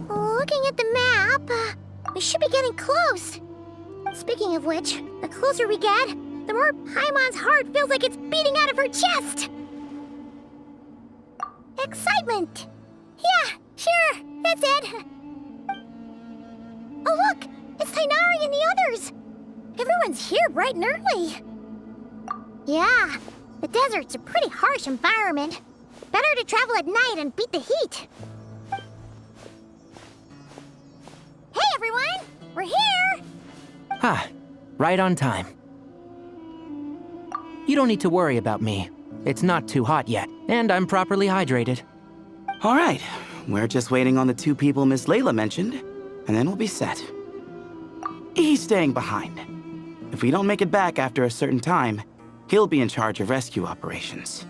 Looking at the map, we should be getting close. Speaking of which, the closer we get, the more Paimon's heart feels like it's beating out of her chest. Excitement! Yeah, sure, that's it. Oh look, it's Tighnari and the others. Everyone's here bright and early. Yeah, the desert's a pretty harsh environment. Better to travel at night and beat the heat. Hey everyone, we're here! Ah, right on time. You don't need to worry about me. It's not too hot yet, and I'm properly hydrated. All right, we're just waiting on the 2 people Miss Layla mentioned, and then we'll be set. He's staying behind. If we don't make it back after a certain time, he'll be in charge of rescue operations.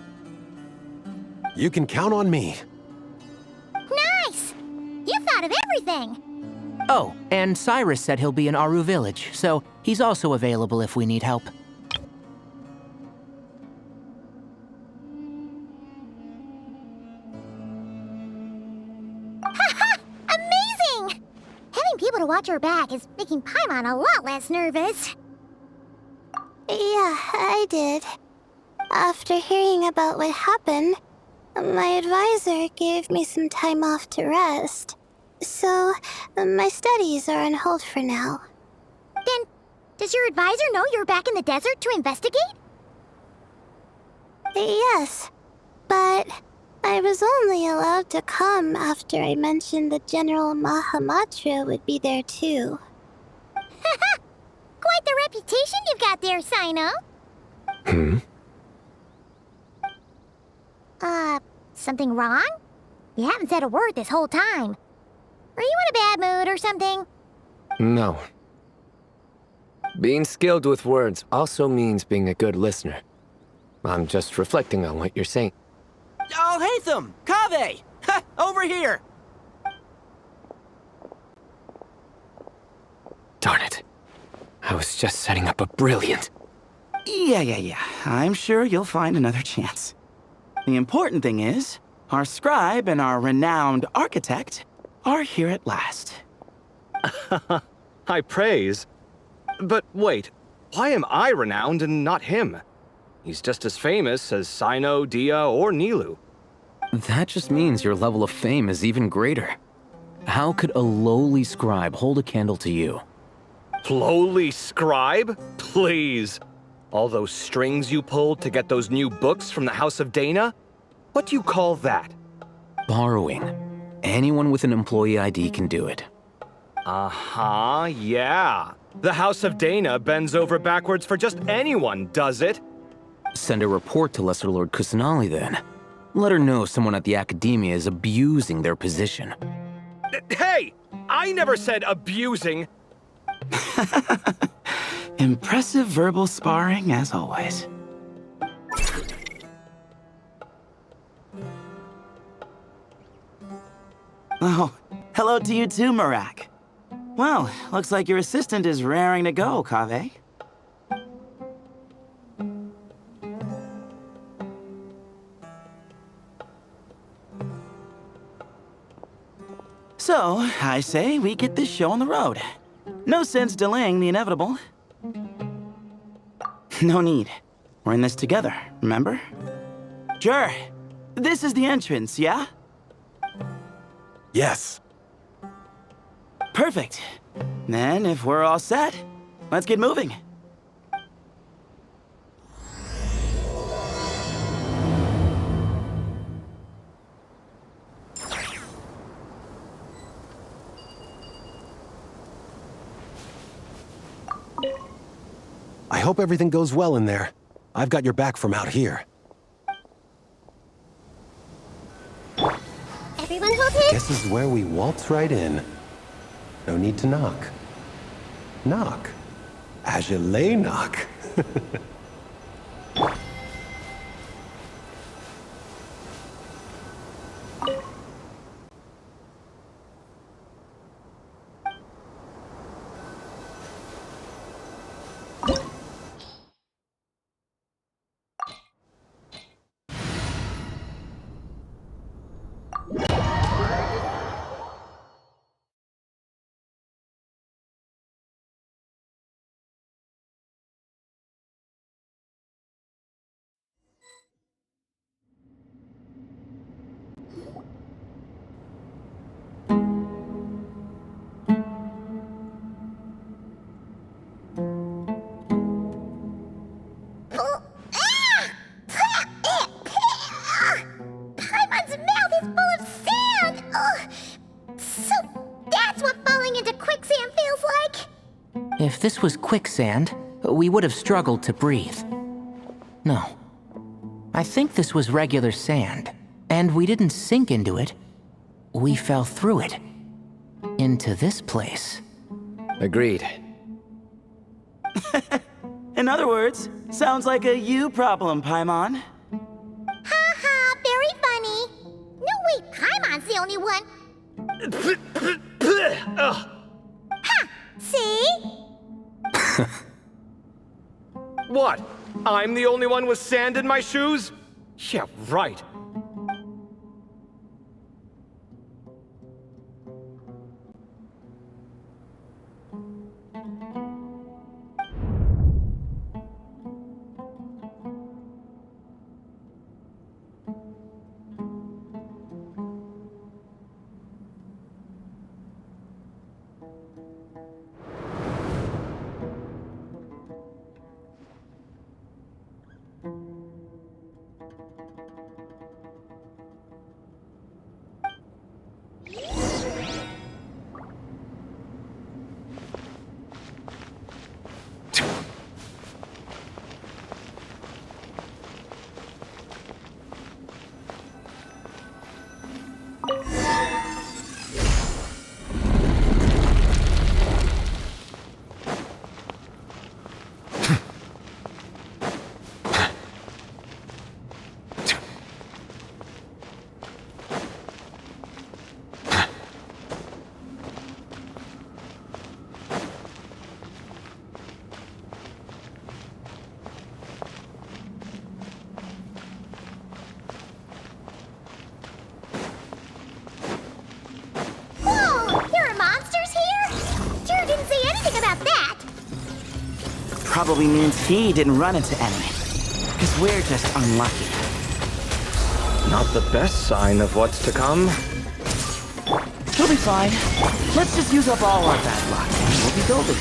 You can count on me. Nice! You thought of everything! Oh, and Cyrus said he'll be in Aru Village, so he's also available if we need help. Haha! Amazing! Having people to watch our back is making Paimon a lot less nervous. Yeah, I did. After hearing about what happened, my advisor gave me some time off to rest. So, my studies are on hold for now. Then, does your advisor know you're back in the desert to investigate? Yes, but I was only allowed to come after I mentioned that General Mahamatra would be there too. Haha! Quite the reputation you've got there, Sino. Something wrong? You haven't said a word this whole time. Are you in a bad mood or something? No. Being skilled with words also means being a good listener. I'm just reflecting on what you're saying. Oh, Hatham! Kaveh! Ha! Over here! Darn it. I was just setting up a brilliant... Yeah. I'm sure you'll find another chance. The important thing is, our scribe and our renowned architect are here at last. High praise. But wait, why am I renowned and not him? He's just as famous as Sino, Dia, or Nilu. That just means your level of fame is even greater. How could a lowly scribe hold a candle to you? Lowly scribe? Please. All those strings you pulled to get those new books from the House of Dana? What do you call that? Borrowing. Anyone with an employee ID can do it. Uh-huh, yeah. The House of Dana bends over backwards for just anyone, does it? Send a report to Lesser Lord Kusanali then. Let her know someone at the Academia is abusing their position. Hey! I never said abusing! Impressive verbal sparring, as always. Oh, hello to you too, Marak. Well, looks like your assistant is raring to go, Kaveh. So, I say we get this show on the road. No sense delaying the inevitable. No need. We're in this together, remember? Sure. This is the entrance, yeah? Yes. Perfect. Then, if we're all set, let's get moving. I hope everything goes well in there. I've got your back from out here. Everyone hold it. Guess this is where we waltz right in. No need to knock. Knock. As you lay knock. Paimon's mouth is full of sand! Ugh. So that's what falling into quicksand feels like? If this was quicksand, we would have struggled to breathe. No. I think this was regular sand, and we didn't sink into it. We fell through it. Into this place. Agreed. In other words, sounds like a you problem, Paimon. Ha, very funny. No way, Paimon's the only one. Ugh. Ha! See? What? I'm the only one with sand in my shoes? Yeah, right. Probably means he didn't run into enemy. Because we're just unlucky. Not the best sign of what's to come. He'll be fine. Let's just use up all our bad luck, and we'll be golden.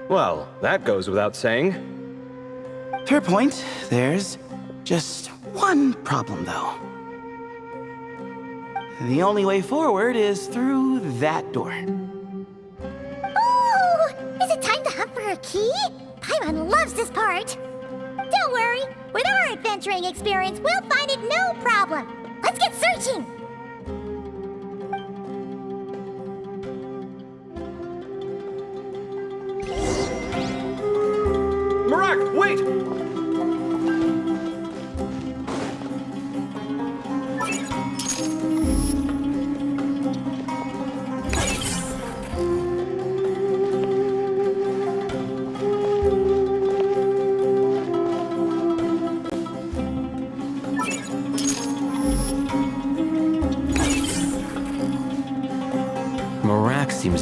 Well, that goes without saying. Fair point. There's just one problem, though. The only way forward is through that door. Oh! Is it time to hunt for a key? Paimon loves this part. Don't worry. With our adventuring experience, we'll find it no problem. Let's get searching! Marak, wait!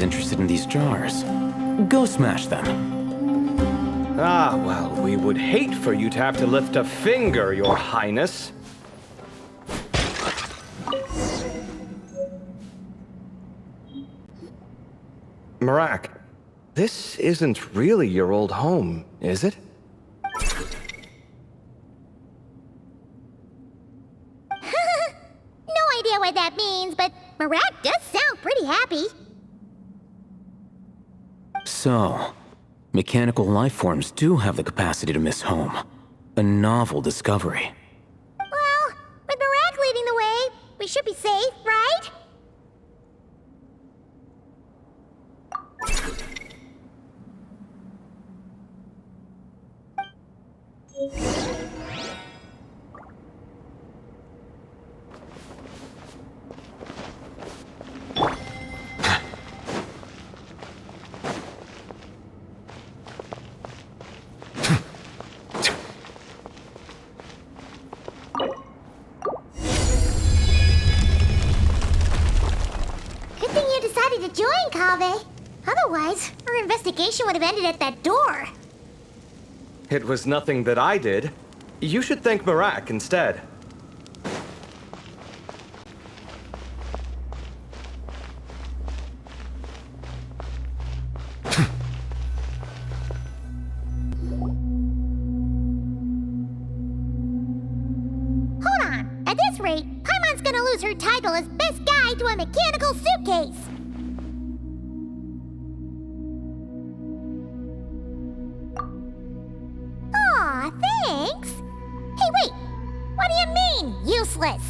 interested in these jars. Go smash them. Ah, well, we would hate for you to have to lift a finger, Your Highness. Marak, this isn't really your old home, is it? No idea what that means, but Marak does sound pretty happy. So, mechanical life forms do have the capacity to miss home. A novel discovery. Well, with Marak leading the way, we should be safe, right? Good thing you decided to join, Kaveh. Otherwise, our investigation would have ended at that door. It was nothing that I did. You should thank Marak instead. Hold on. At this rate, Paimon's gonna lose her title as best guide to a mechanical suitcase. Aw, thanks. Hey, wait. What do you mean, useless?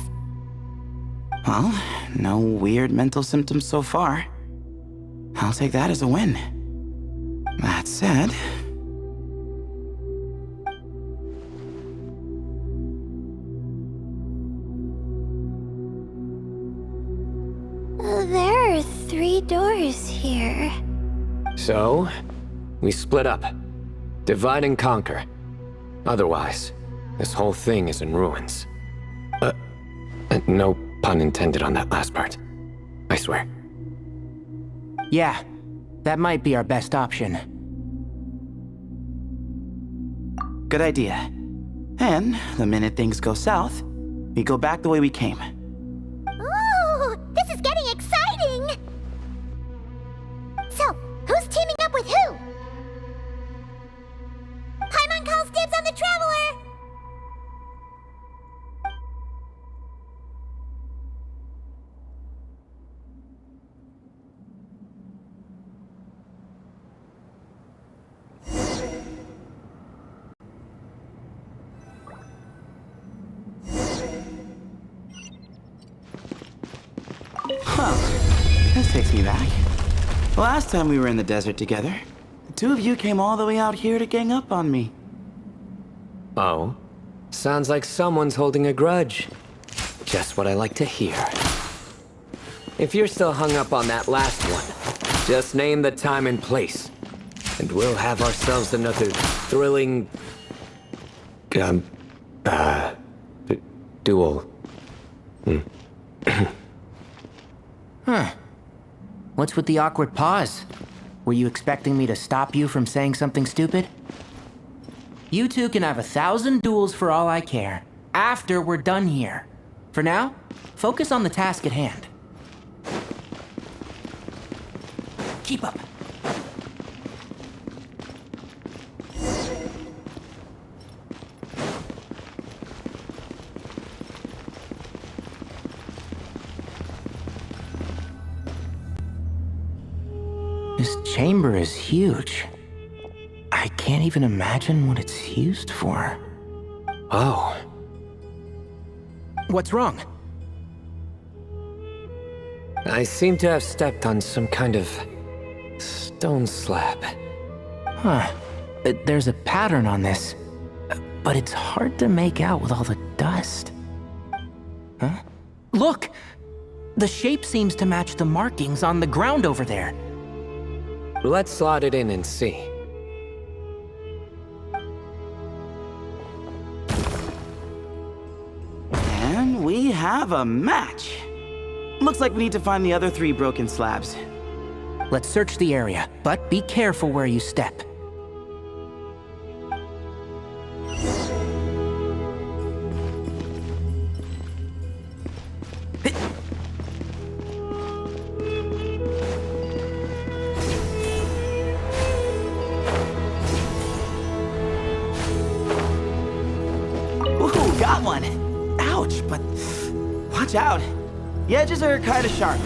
Well, no weird mental symptoms so far. I'll take that as a win. That said... There are 3 doors here. So, we split up. Divide and conquer. Otherwise, this whole thing is in ruins. No pun intended on that last part. I swear. Yeah, that might be our best option. Good idea. And the minute things go south, we go back the way we came. Ooh, this is getting exciting! So, who's teaming up with who? Paimon calls dibs on the Traveler! Huh. This takes me back. Last time we were in the desert together, the two of you came all the way out here to gang up on me. Oh? Sounds like someone's holding a grudge. Just what I like to hear. If you're still hung up on that last one, just name the time and place. And we'll have ourselves another thrilling... duel. Huh. What's with the awkward pause? Were you expecting me to stop you from saying something stupid? You two can have 1,000 duels for all I care, after we're done here. For now, focus on the task at hand. Keep up. This chamber is huge. I can't even imagine what it's used for. Oh. What's wrong? I seem to have stepped on some kind of stone slab. Huh. There's a pattern on this, but it's hard to make out with all the dust. Huh? Look! The shape seems to match the markings on the ground over there. Let's slot it in and see. And we have a match. Looks like we need to find the other 3 broken slabs. let's search the area, but be careful where you step. Ooh, got one! Ouch, but watch out. The edges are kinda sharp.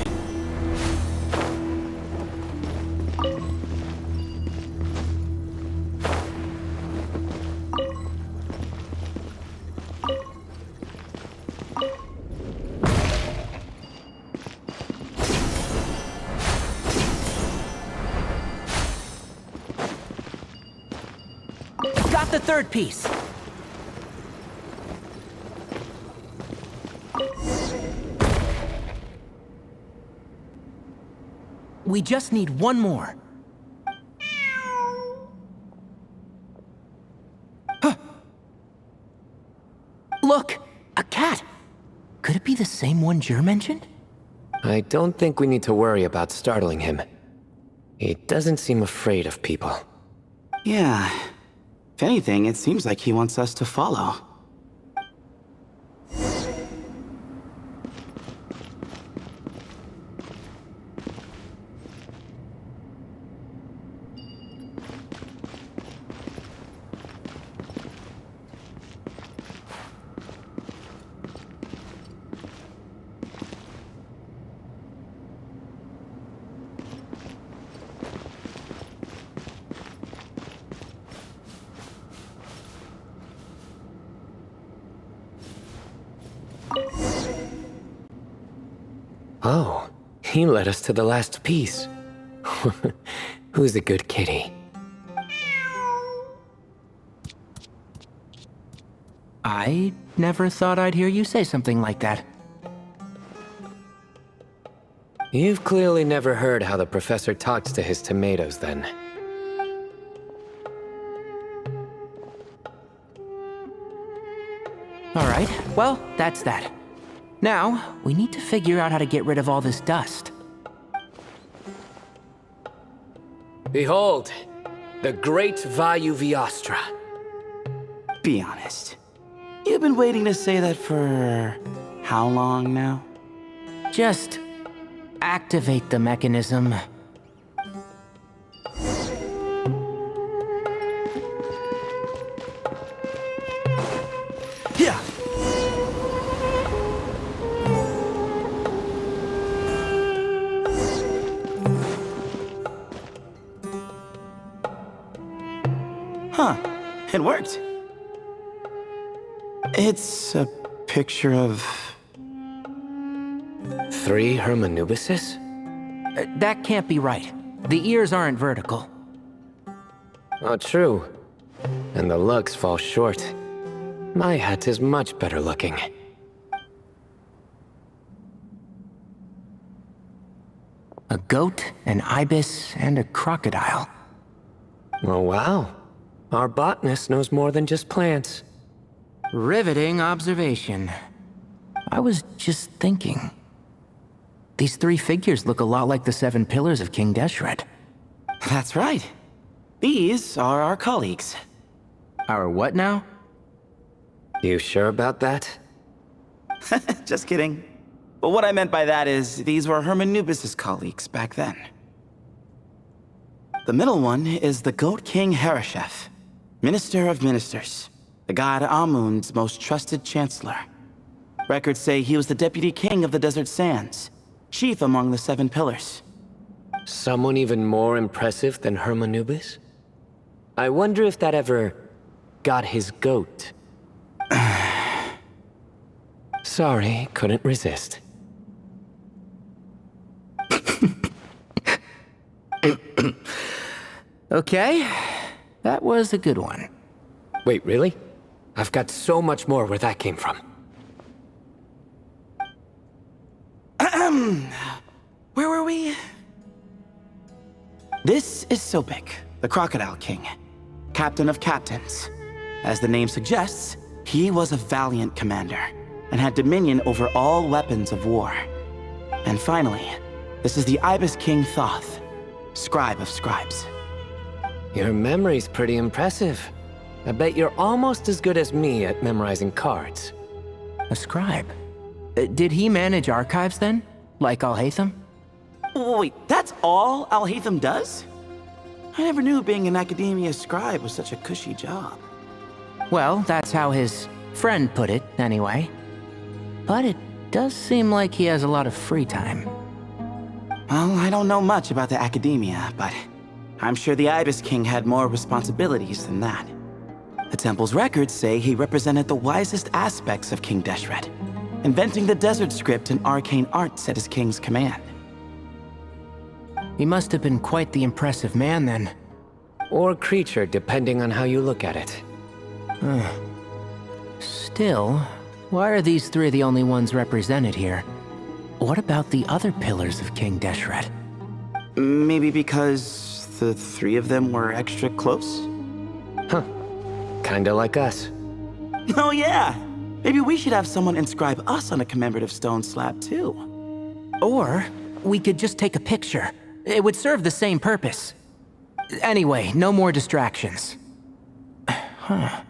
Got the third piece. We just need one more. Huh. Look, a cat. Could it be the same one Jer mentioned? I don't think we need to worry about startling him. He doesn't seem afraid of people. Yeah. If anything, it seems like he wants us to follow. Oh, he led us to the last piece. Who's a good kitty? I never thought I'd hear you say something like that. You've clearly never heard how the professor talks to his tomatoes, then. All right, well, that's that. Now, we need to figure out how to get rid of all this dust. Behold, the great Vayu-Viastra. Be honest. You've been waiting to say that for how long now? Just activate the mechanism. Yeah. Huh. It worked. It's a picture of... 3 Hermanubises? That can't be right. The ears aren't vertical. Oh, true. And the looks fall short. My hat is much better looking. A goat, an ibis, and a crocodile. Oh, wow. Our botanist knows more than just plants. Riveting observation. I was just thinking. These 3 figures look a lot like the 7 pillars of King Deshret. That's right. These are our colleagues. Our what now? You sure about that? Just kidding. But what I meant by that is, these were Hermanubis' colleagues back then. The middle one is the Goat King Hereshef, Minister of Ministers, the god Amun's most trusted chancellor. Records say he was the deputy king of the Desert Sands, chief among the 7 pillars. Someone even more impressive than Hermanubis? I wonder if that ever got his goat. Sorry, couldn't resist. Okay, that was a good one. Wait, really? I've got so much more where that came from. Where were we? This is Sobek, the Crocodile King, Captain of Captains. As the name suggests, he was a valiant commander and had dominion over all weapons of war. And finally, this is the Ibis King Thoth, scribe of scribes. Your memory's pretty impressive. I bet you're almost as good as me at memorizing cards. A scribe? Did he manage archives then? Like Alhaitham? Wait, that's all Alhaitham does? I never knew being an academia scribe was such a cushy job. Well, that's how his friend put it, anyway. But it does seem like he has a lot of free time. Well, I don't know much about the academia, but I'm sure the Ibis King had more responsibilities than that. The temple's records say he represented the wisest aspects of King Deshret, inventing the desert script and arcane arts at his king's command. He must have been quite the impressive man then. Or creature, depending on how you look at it. Still, why are these three the only ones represented here? What about the other pillars of King Deshret? Maybe because the three of them were extra close? Huh. Kinda like us. Oh yeah! Maybe we should have someone inscribe us on a commemorative stone slab too. Or we could just take a picture. It would serve the same purpose. Anyway, no more distractions. Huh.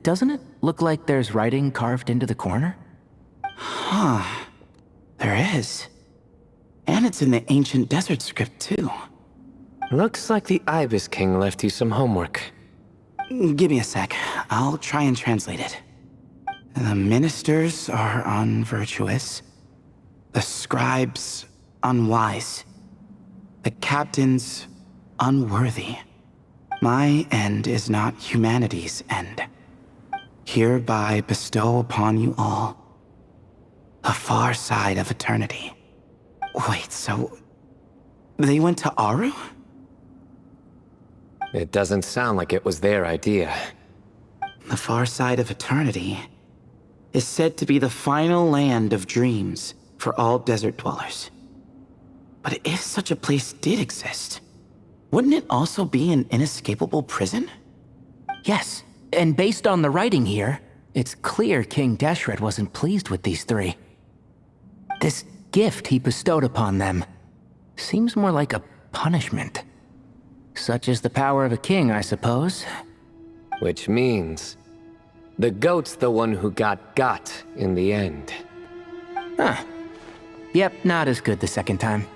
Doesn't it look like there's writing carved into the corner? Huh. There is. And it's in the ancient desert script too. Looks like the Ibis King left you some homework. Give me a sec. I'll try and translate it. The ministers are unvirtuous. The scribes unwise. The captains unworthy. My end is not humanity's end. Hereby bestow upon you all the far side of eternity. Wait, so they went to Aru? It doesn't sound like it was their idea. The far side of eternity is said to be the final land of dreams for all desert dwellers. But if such a place did exist, wouldn't it also be an inescapable prison? Yes, and based on the writing here, it's clear King Deshret wasn't pleased with these three. This gift he bestowed upon them seems more like a punishment. Such is the power of a king, I suppose. Which means the goat's the one who got in the end. Huh. Yep, not as good the second time.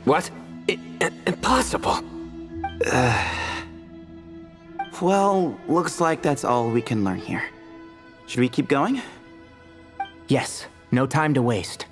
What? Impossible. Well, looks like that's all we can learn here. Should we keep going? Yes, no time to waste.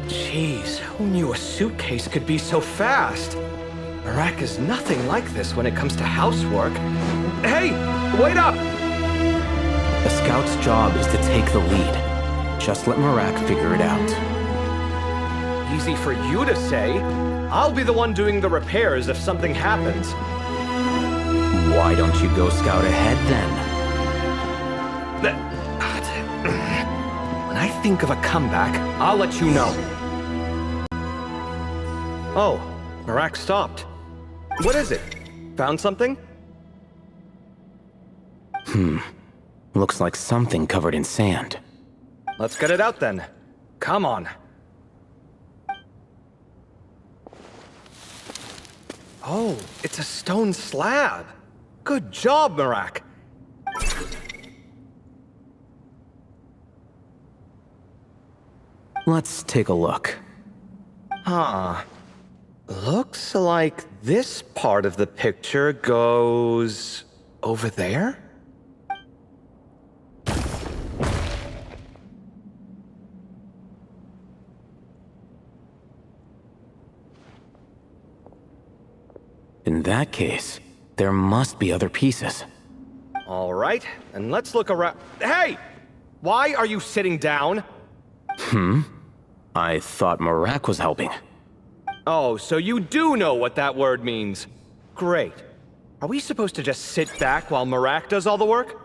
Jeez, who knew a suitcase could be so fast? Marak is nothing like this when it comes to housework. Hey, wait up! A scout's job is to take the lead. Just let Marak figure it out. Easy for you to say. I'll be the one doing the repairs if something happens. Why don't you go scout ahead then? When I think of a comeback, I'll let you know. Oh, Marak stopped. What is it? Found something? Looks like something covered in sand. Let's get it out then. Come on. Oh, it's a stone slab. Good job, Marak. Let's take a look. Huh. Looks like this part of the picture goes over there? In that case, there must be other pieces. All right, and let's look around. Hey! Why are you sitting down? I thought Marak was helping. Oh, so you do know what that word means. Great. Are we supposed to just sit back while Marak does all the work?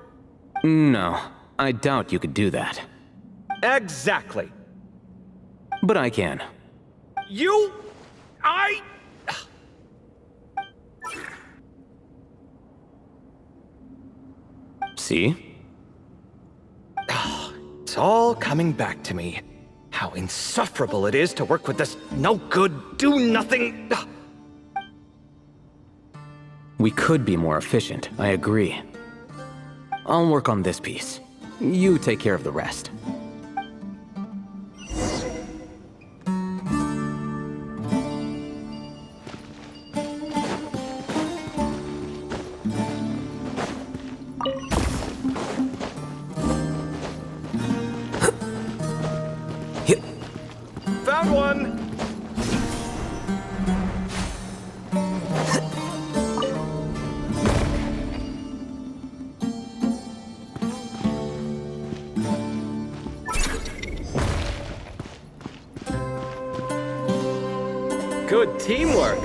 No, I doubt you could do that. Exactly. But I can. See? It's all coming back to me. How insufferable it is to work with this no-good, do-nothing... We could be more efficient, I agree. I'll work on this piece. You take care of the rest. Found one! Good teamwork.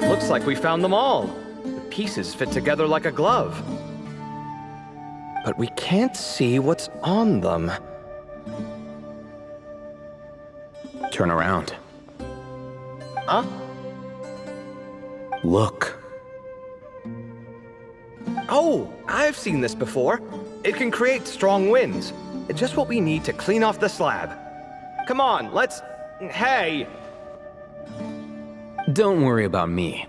Looks like we found them all. The pieces fit together like a glove. But we can't see what's on them. Turn around. Huh? Look. Oh, I've seen this before. It can create strong winds. It's just what we need to clean off the slab. Come on, let's... Hey! Don't worry about me.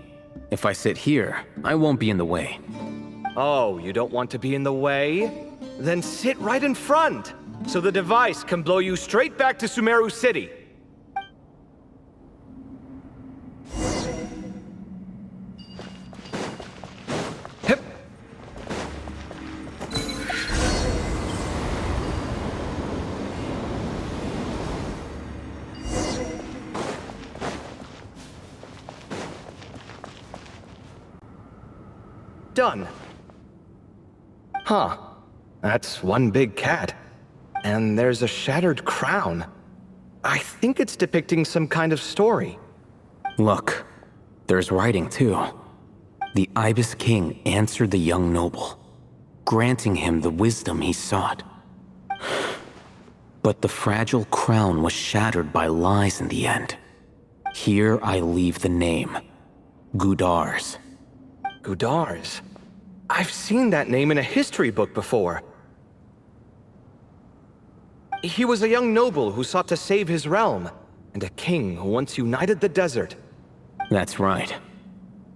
If I sit here, I won't be in the way. Oh, you don't want to be in the way? Then sit right in front, so the device can blow you straight back to Sumeru City. Hip! Done. Huh. That's one big cat. And there's a shattered crown. I think it's depicting some kind of story. Look, there's writing too. The Ibis King answered the young noble, granting him the wisdom he sought. But the fragile crown was shattered by lies in the end. Here I leave the name, Gudar's. Gudar's. I've seen that name in a history book before. He was a young noble who sought to save his realm, and a king who once united the desert. That's right.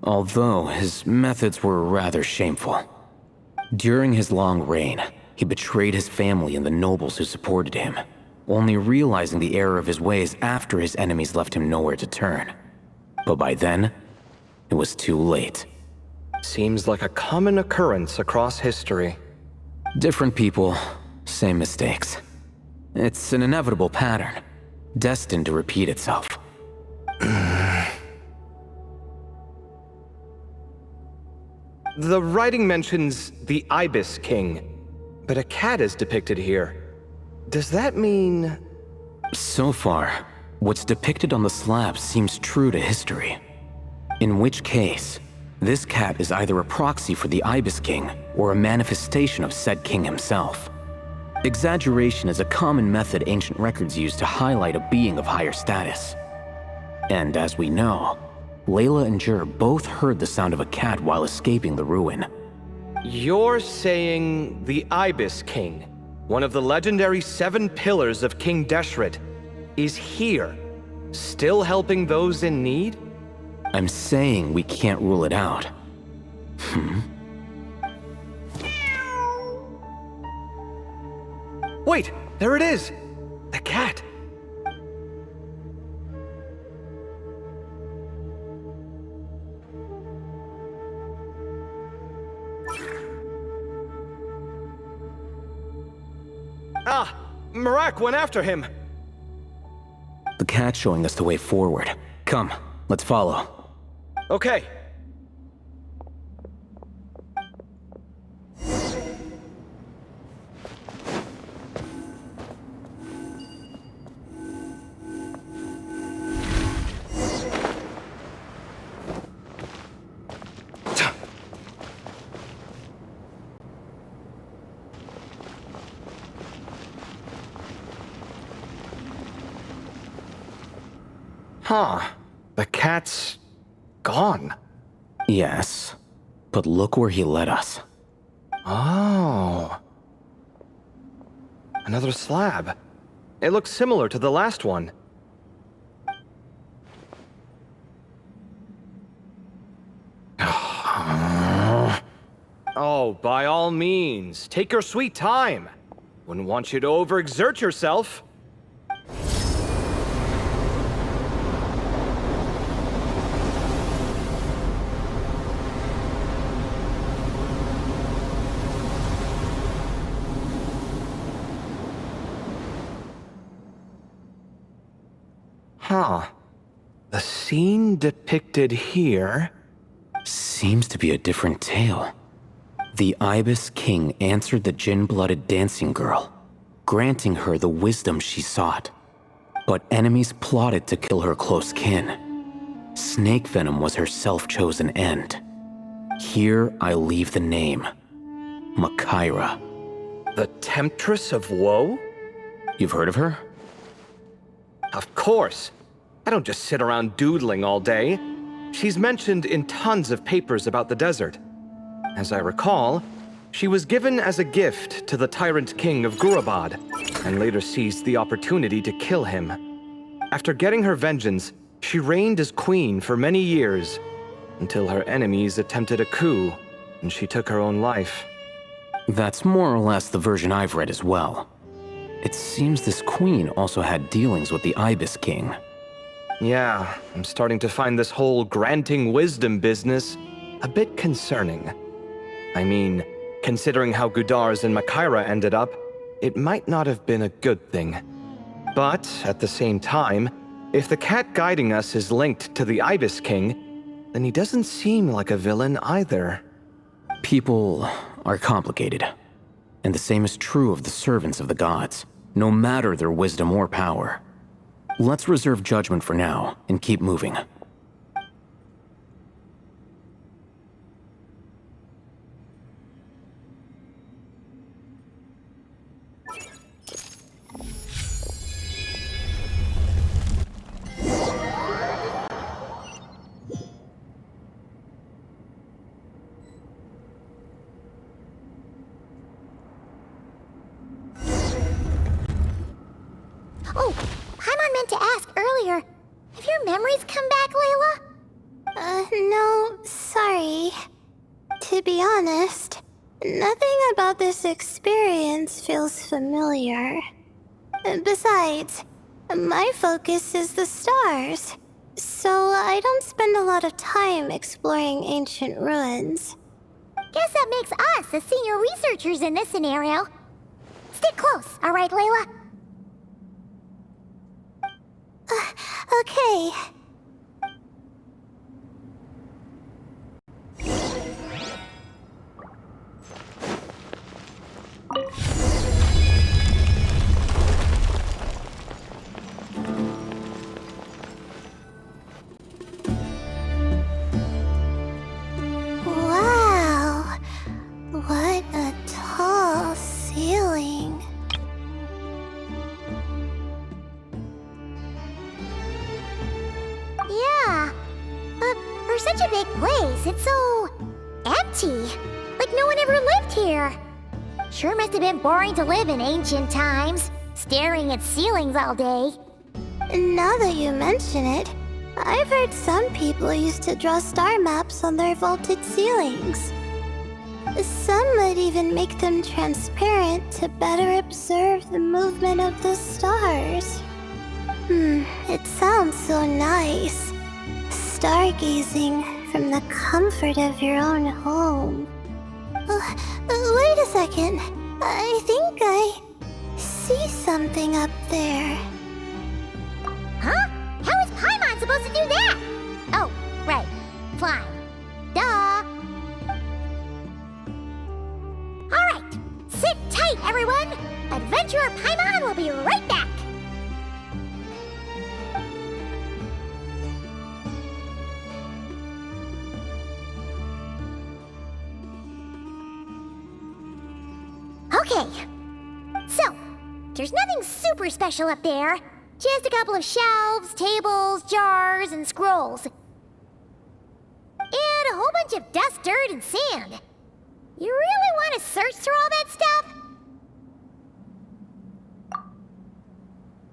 Although his methods were rather shameful. During his long reign, he betrayed his family and the nobles who supported him, only realizing the error of his ways after his enemies left him nowhere to turn. But by then, it was too late. Seems like a common occurrence across history. Different people, same mistakes. It's an inevitable pattern, destined to repeat itself. The writing mentions the Ibis King, but a cat is depicted here. Does that mean... So far, what's depicted on the slab seems true to history. In which case, this cat is either a proxy for the Ibis King or a manifestation of said king himself. Exaggeration is a common method ancient records use to highlight a being of higher status. And as we know, Layla and Jur both heard the sound of a cat while escaping the ruin. You're saying the Ibis King, one of the legendary 7 pillars of King Deshret, is here, still helping those in need? I'm saying we can't rule it out. Wait, there it is! The cat! Ah! Marak went after him! The cat's showing us the way forward. Come, let's follow. Okay. Huh. The cat's gone. Yes, but look where he led us. Oh. Another slab. It looks similar to the last one. Oh, by all means, take your sweet time. Wouldn't want you to overexert yourself. Huh. The scene depicted here... Seems to be a different tale. The Ibis King answered the gin-blooded dancing girl, granting her the wisdom she sought. But enemies plotted to kill her close kin. Snake venom was her self-chosen end. Here I leave the name. Makira. The Temptress of Woe? You've heard of her? Of course. I don't just sit around doodling all day. She's mentioned in tons of papers about the desert. As I recall, she was given as a gift to the tyrant king of Gurabad, and later seized the opportunity to kill him. After getting her vengeance, she reigned as queen for many years, until her enemies attempted a coup, and she took her own life. That's more or less the version I've read as well. It seems this queen also had dealings with the Ibis King. Yeah, I'm starting to find this whole granting wisdom business a bit concerning. I mean, considering how Gudars and Makira ended up, it might not have been a good thing. But, at the same time, if the cat guiding us is linked to the Ibis King, then he doesn't seem like a villain either. People are complicated. And the same is true of the servants of the gods, no matter their wisdom or power. Let's reserve judgment for now, and keep moving. Oh, Paimon meant to ask earlier. Have your memories come back, Layla? No, sorry. To be honest, nothing about this experience feels familiar. Besides, my focus is the stars, so I don't spend a lot of time exploring ancient ruins. Guess that makes us the senior researchers in this scenario. Stick close, all right, Layla? Okay. Wow. What a tall ceiling. Yeah, but for such a big place, it's so empty. Like no one ever lived here. Sure must have been boring to live in ancient times, staring at ceilings all day. Now that you mention it, I've heard some people used to draw star maps on their vaulted ceilings. Some might even make them transparent to better observe the movement of the stars. It sounds so nice. Stargazing from the comfort of your own home. Wait a second. I think I see something up there. Huh? How is Paimon supposed to do that? Oh, right. Flying. Duh. Alright. Sit tight, everyone. Adventurer Paimon will be right back. Okay. So, there's nothing super special up there. Just a couple of shelves, tables, jars, and scrolls. And a whole bunch of dust, dirt, and sand. You really want to search through all that stuff?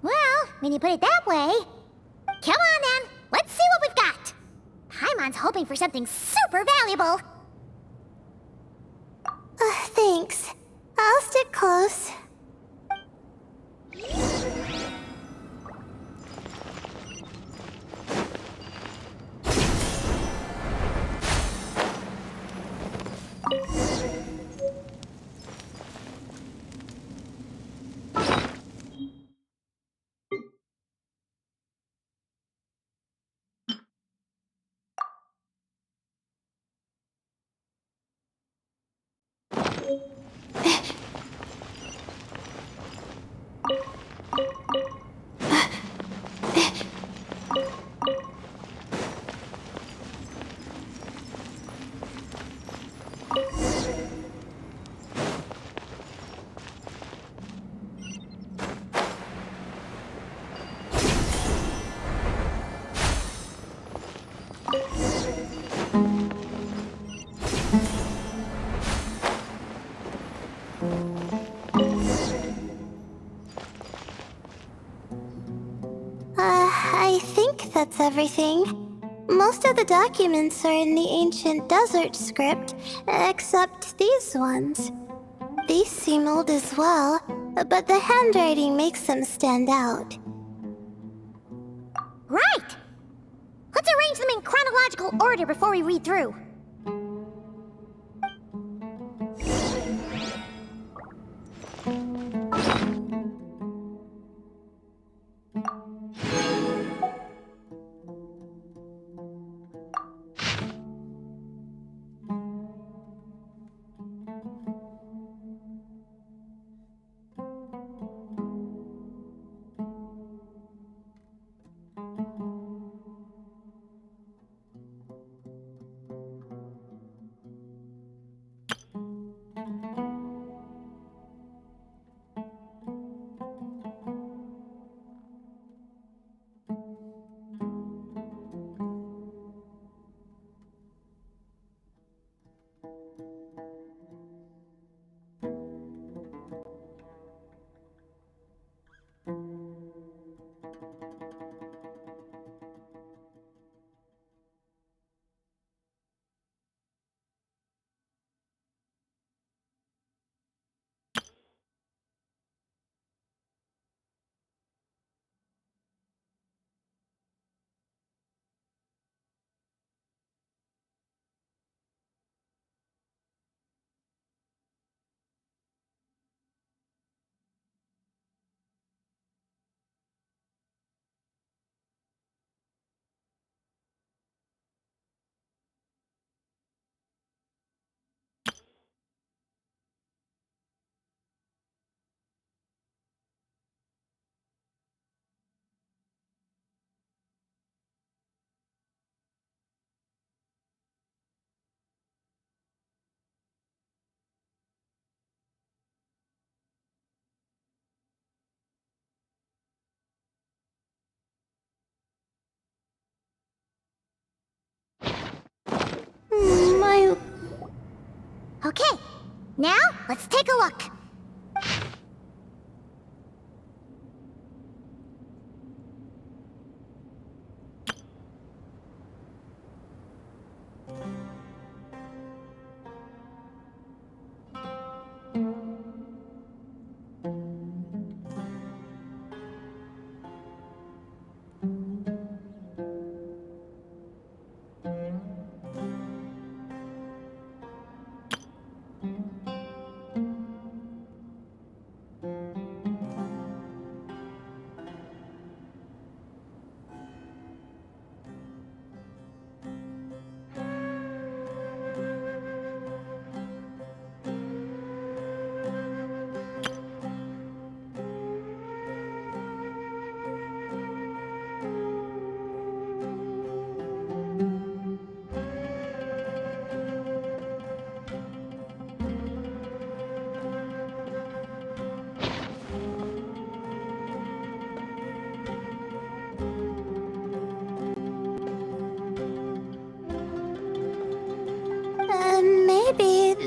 Well, when you put it that way... Come on then, let's see what we've got. Paimon's hoping for something super valuable. Thanks. I'll stick close. I think that's everything. Most of the documents are in the ancient desert script, except these ones. These seem old as well, but the handwriting makes them stand out. Right! Let's arrange them in chronological order before we read through. Okay, now let's take a look.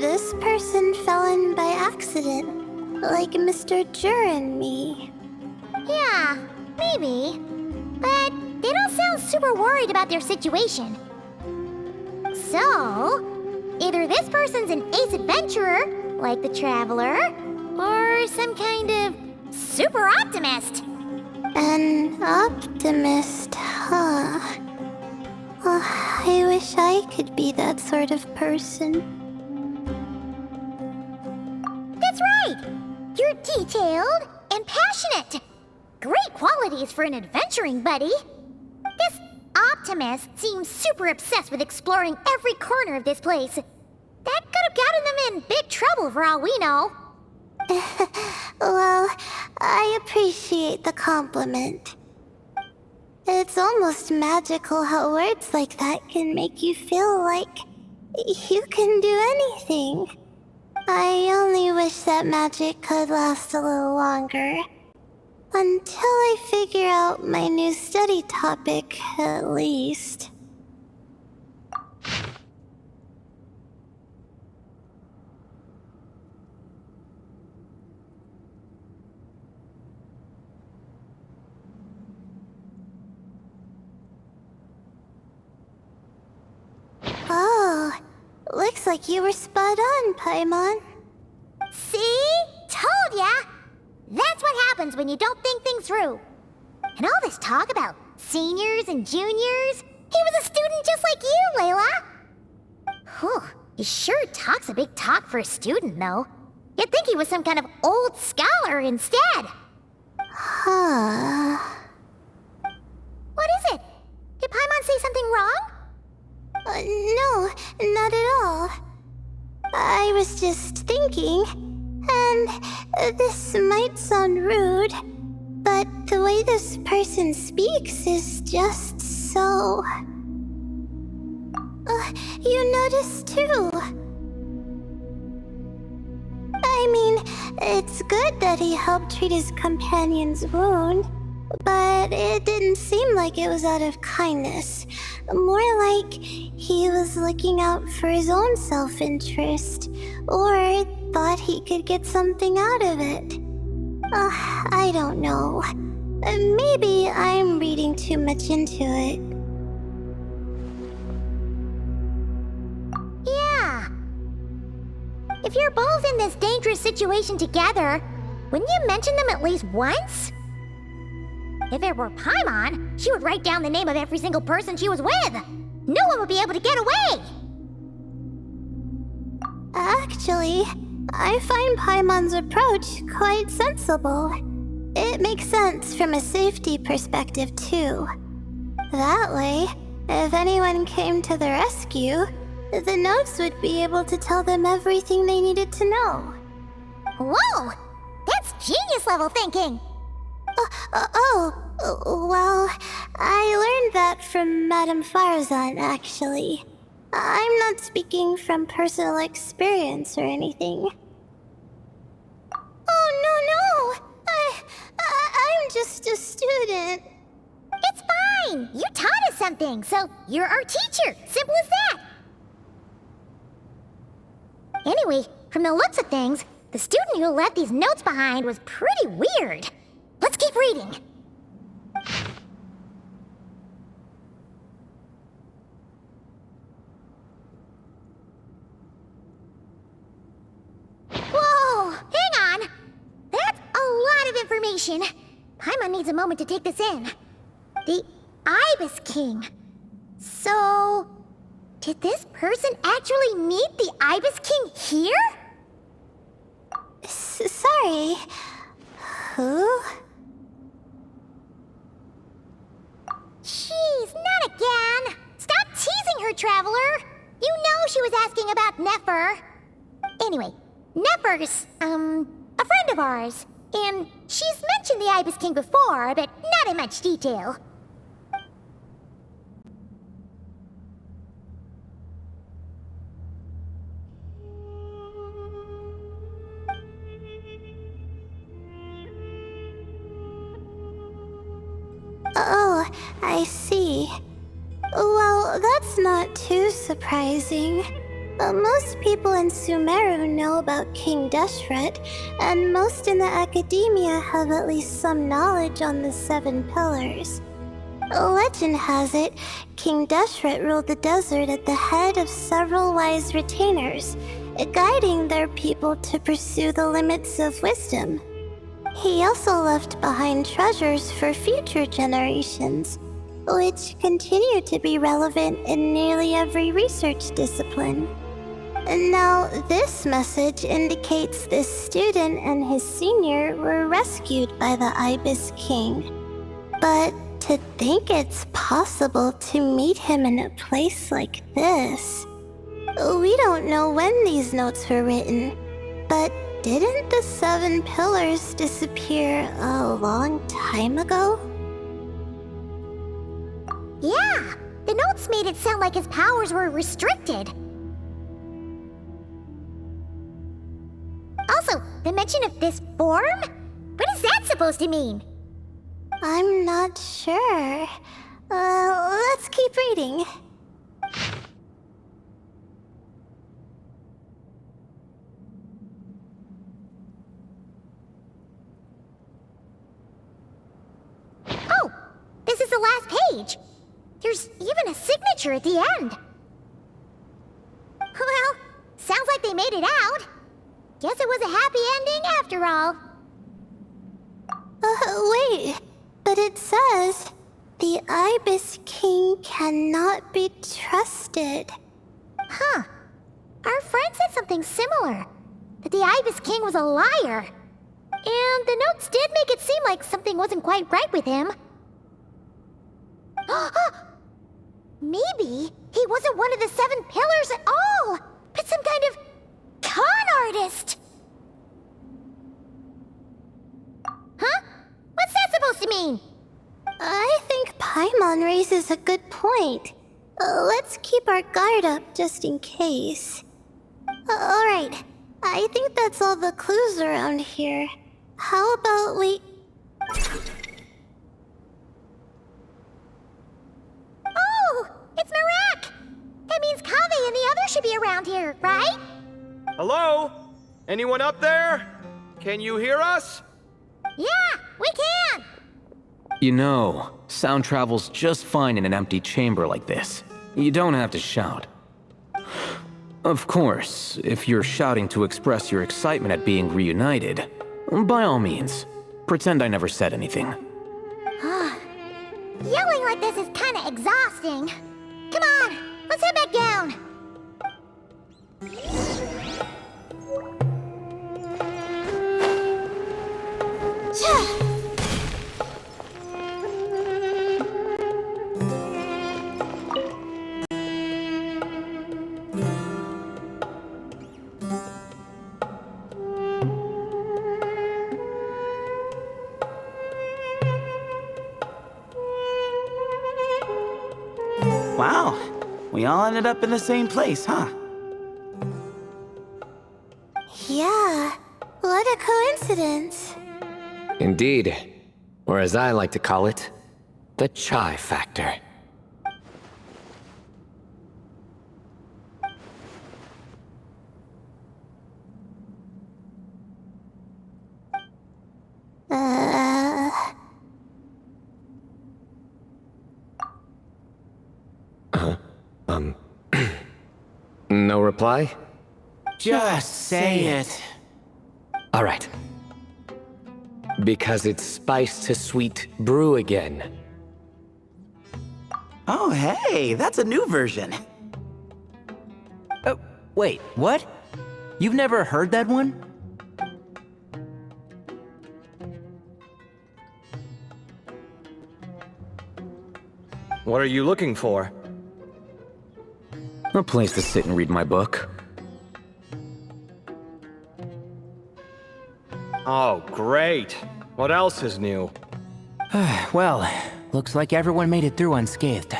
this person fell in by accident, like Mr. Jur and me. Yeah, maybe. But they don't sound super worried about their situation. So, either this person's an ace adventurer, like the Traveler, or some kind of super optimist. An optimist, huh? Oh, I wish I could be that sort of person. That's right! You're detailed and passionate. Great qualities for an adventuring buddy. This optimist seems super obsessed with exploring every corner of this place. That could have gotten them in big trouble for all we know. Well, I appreciate the compliment. It's almost magical how words like that can make you feel like you can do anything. I only wish that magic could last a little longer. Until I figure out my new study topic, at least. Oh, looks like you were spot on, Paimon. See? Told ya! That's what happens when you don't think things through. And all this talk about seniors and juniors, he was a student just like you, Layla. Whew, he sure talks a big talk for a student, though. You'd think he was some kind of old scholar instead. Huh. What is it? Did Paimon say something wrong? No, not at all. I was just thinking, and this might sound rude, but the way this person speaks is just so... you notice too. I mean, it's good that he helped treat his companion's wound, but it didn't seem like it was out of kindness. More like he was looking out for his own self-interest, or thought he could get something out of it. I don't know. Maybe I'm reading too much into it. Yeah. If you're both in this dangerous situation together, wouldn't you mention them at least once? If it were Paimon, she would write down the name of every single person she was with. No one would be able to get away. Actually, I find Paimon's approach quite sensible. It makes sense from a safety perspective, too. That way, if anyone came to the rescue, the notes would be able to tell them everything they needed to know. Whoa! That's genius-level thinking! Well, I learned that from Madame Farazan, actually. I'm not speaking from personal experience or anything. Oh, no! I'm just a student. It's fine! You taught us something, so you're our teacher. Simple as that. Anyway, from the looks of things, the student who left these notes behind was pretty weird. Let's keep reading. Whoa! Hang on! That's a lot of information. Paimon needs a moment to take this in. The Ibis King. So... did this person actually meet the Ibis King here? Sorry. Who? Jeez, not again! Stop teasing her, Traveler! You know she was asking about Nefer. Anyway, Nefer's, a friend of ours. And she's mentioned the Ibis King before, but not in much detail. Oh, I see. Well, that's not too surprising. Most people in Sumeru know about King Deshret, and most in the academia have at least some knowledge on the Seven Pillars. Legend has it, King Deshret ruled the desert at the head of several wise retainers, guiding their people to pursue the limits of wisdom. He also left behind treasures for future generations, which continue to be relevant in nearly every research discipline. Now, this message indicates this student and his senior were rescued by the Ibis King. But to think it's possible to meet him in a place like this... We don't know when these notes were written, but didn't the Seven Pillars disappear a long time ago? Yeah, the notes made it sound like his powers were restricted. Also, the mention of this form? What is that supposed to mean? I'm not sure. Let's keep reading. Oh, this is the last page. There's even a signature at the end. Well, sounds like they made it out. Guess it was a happy ending after all. Wait, but it says, the Ibis King cannot be trusted. Huh. Our friend said something similar. That the Ibis King was a liar. And the notes did make it seem like something wasn't quite right with him. Maybe he wasn't one of the Seven Pillars at all, but some kind of con artist. Huh? What's that supposed to mean? I think Paimon raises a good point. Let's keep our guard up just in case. Alright, I think that's all the clues around here. How about we... Oh, it's Mirak! That means Kaveh and the others should be around here, right? Hello? Anyone up there? Can you hear us? Yeah, we can! You know, sound travels just fine in an empty chamber like this. You don't have to shout. Of course, if you're shouting to express your excitement at being reunited, by all means, pretend I never said anything. Yelling like this is kinda exhausting. Come on, let's head back down. Wow, we all ended up in the same place, huh? Yeah, what a coincidence. Indeed. Or as I like to call it, the chai factor. No reply? Just say it. All right. Because it's spice to sweet brew again. Oh, hey, that's a new version. Oh, wait, what? You've never heard that one? What are you looking for? A place to sit and read my book. Oh, great. What else is new? Well, looks like everyone made it through unscathed.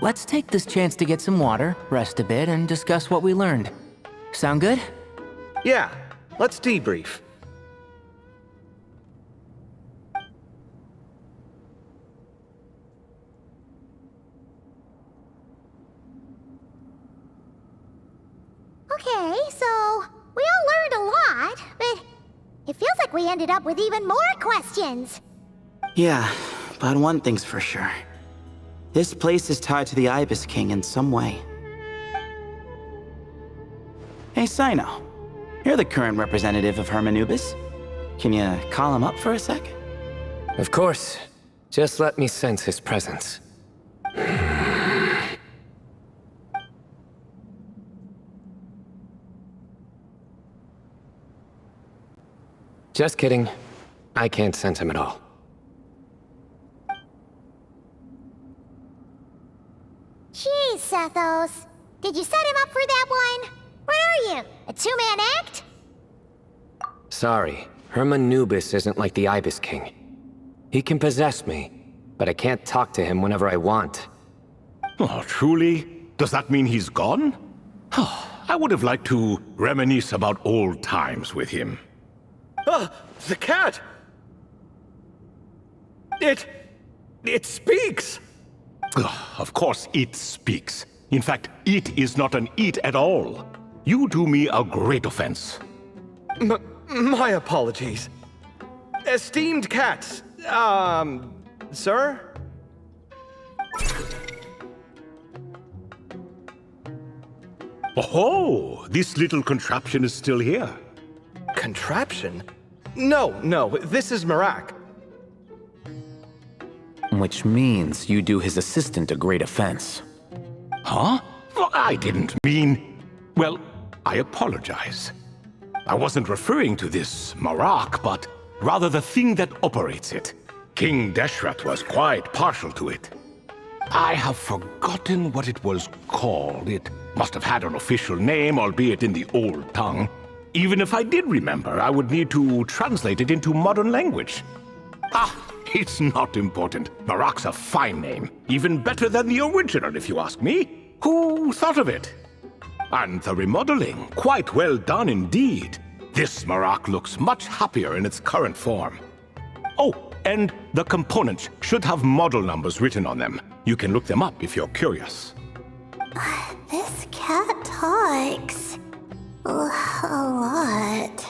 Let's take this chance to get some water, rest a bit, and discuss what we learned. Sound good? Yeah, let's debrief. Okay, so we all learned a lot, but it feels like we ended up with even more questions. Yeah, but one thing's for sure. This place is tied to the Ibis King in some way. Hey, Sino. You're the current representative of Hermanubis. Can you call him up for a sec? Of course. Just let me sense his presence. Just kidding. I can't sense him at all. Jeez, Sethos. Did you set him up for that one? What are you, a two-man act? Sorry, Hermanubis isn't like the Ibis King. He can possess me, but I can't talk to him whenever I want. Oh, truly? Does that mean he's gone? I would have liked to reminisce about old times with him. Ah, the cat! It speaks! Of course it speaks. In fact, it is not an it at all. You do me a great offense. My apologies. Esteemed cats, sir? Oh, this little contraption is still here. Contraption? No, this is Mirak. Which means you do his assistant a great offense. Huh? Well, I didn't mean... Well, I apologize. I wasn't referring to this Mirak, but rather the thing that operates it. King Deshret was quite partial to it. I have forgotten what it was called. It must have had an official name, albeit in the old tongue. Even if I did remember, I would need to translate it into modern language. It's not important. Mirak's a fine name. Even better than the original, if you ask me. Who thought of it? And the remodeling, quite well done indeed. This Mirak looks much happier in its current form. Oh, and the components should have model numbers written on them. You can look them up if you're curious. This cat talks a lot.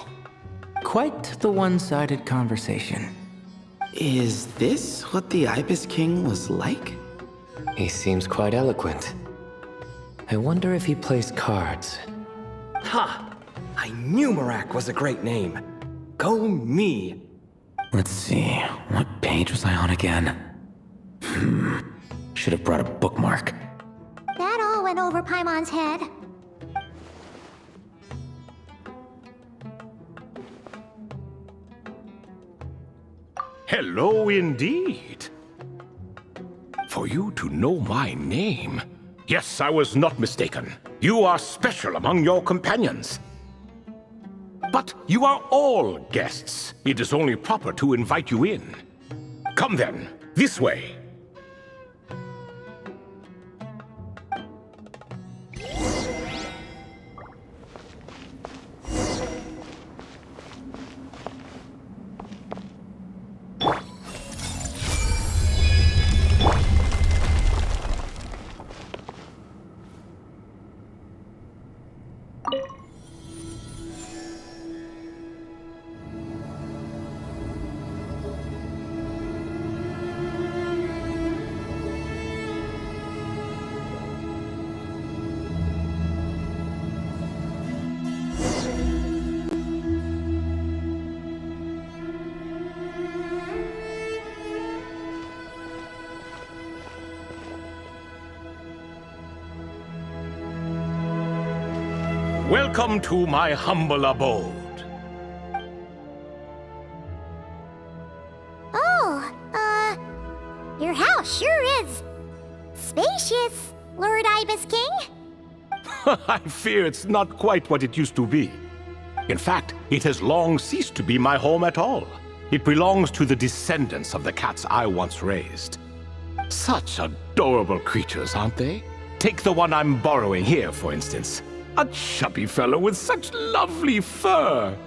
Quite the one-sided conversation. Is this what the Ibis King was like? He seems quite eloquent. I wonder if he plays cards. Ha! I knew Mirak was a great name. Go me! Let's see, what page was I on again? Should have brought a bookmark. That all went over Paimon's head. Hello indeed. For you to know my name. Yes, I was not mistaken. You are special among your companions. But you are all guests. It is only proper to invite you in. Come then, this way. Welcome to my humble abode. Your house sure is spacious, Lord Ibis King. I fear it's not quite what it used to be. In fact, it has long ceased to be my home at all. It belongs to the descendants of the cats I once raised. Such adorable creatures, aren't they? Take the one I'm borrowing here, for instance. A chubby fellow with such lovely fur.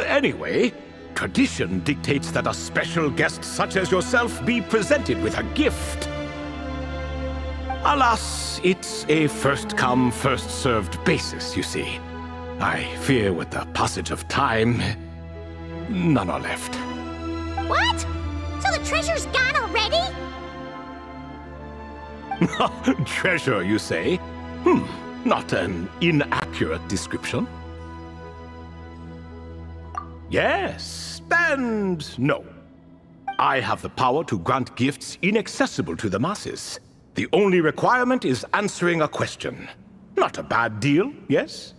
Anyway, tradition dictates that a special guest such as yourself be presented with a gift. Alas, it's a first-come, first-served basis, you see. I fear with the passage of time, none are left. What? So the treasure's gone already? Treasure, you say? Not an inaccurate description. Yes, and no. I have the power to grant gifts inaccessible to the masses. The only requirement is answering a question. Not a bad deal, yes?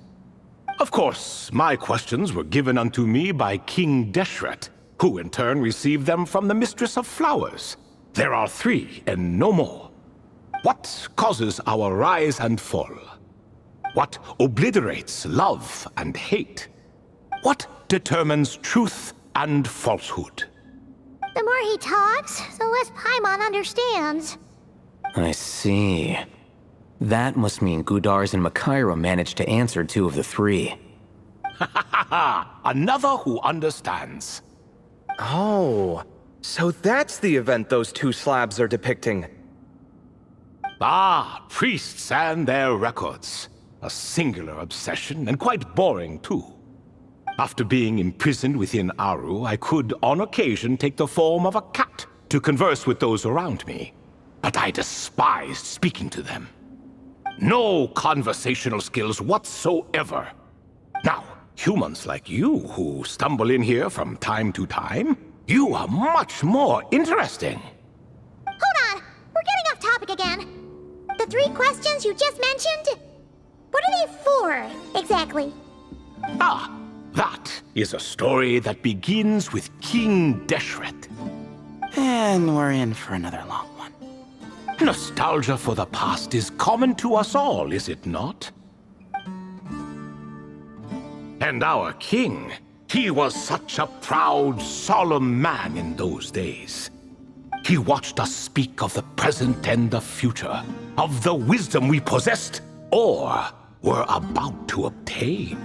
Of course, my questions were given unto me by King Deshret, who in turn received them from the Mistress of Flowers. There are 3 and no more. What causes our rise and fall? What obliterates love and hate? What determines truth and falsehood? The more he talks, the less Paimon understands. I see. That must mean Gudars and miHoYo managed to answer 2 of the 3. Another who understands. Oh, so that's the event those 2 slabs are depicting. Ah, priests and their records. A singular obsession, and quite boring too. After being imprisoned within Aru, I could, on occasion, take the form of a cat to converse with those around me. But I despised speaking to them. No conversational skills whatsoever. Now, humans like you who stumble in here from time to time, you are much more interesting. Hold on! We're getting off topic again. The 3 questions you just mentioned? What are they for, exactly? Ah, that is a story that begins with King Deshret. And we're in for another long one. Nostalgia for the past is common to us all, is it not? And our king, he was such a proud, solemn man in those days. He watched us speak of the present and the future, of the wisdom we possessed or were about to obtain.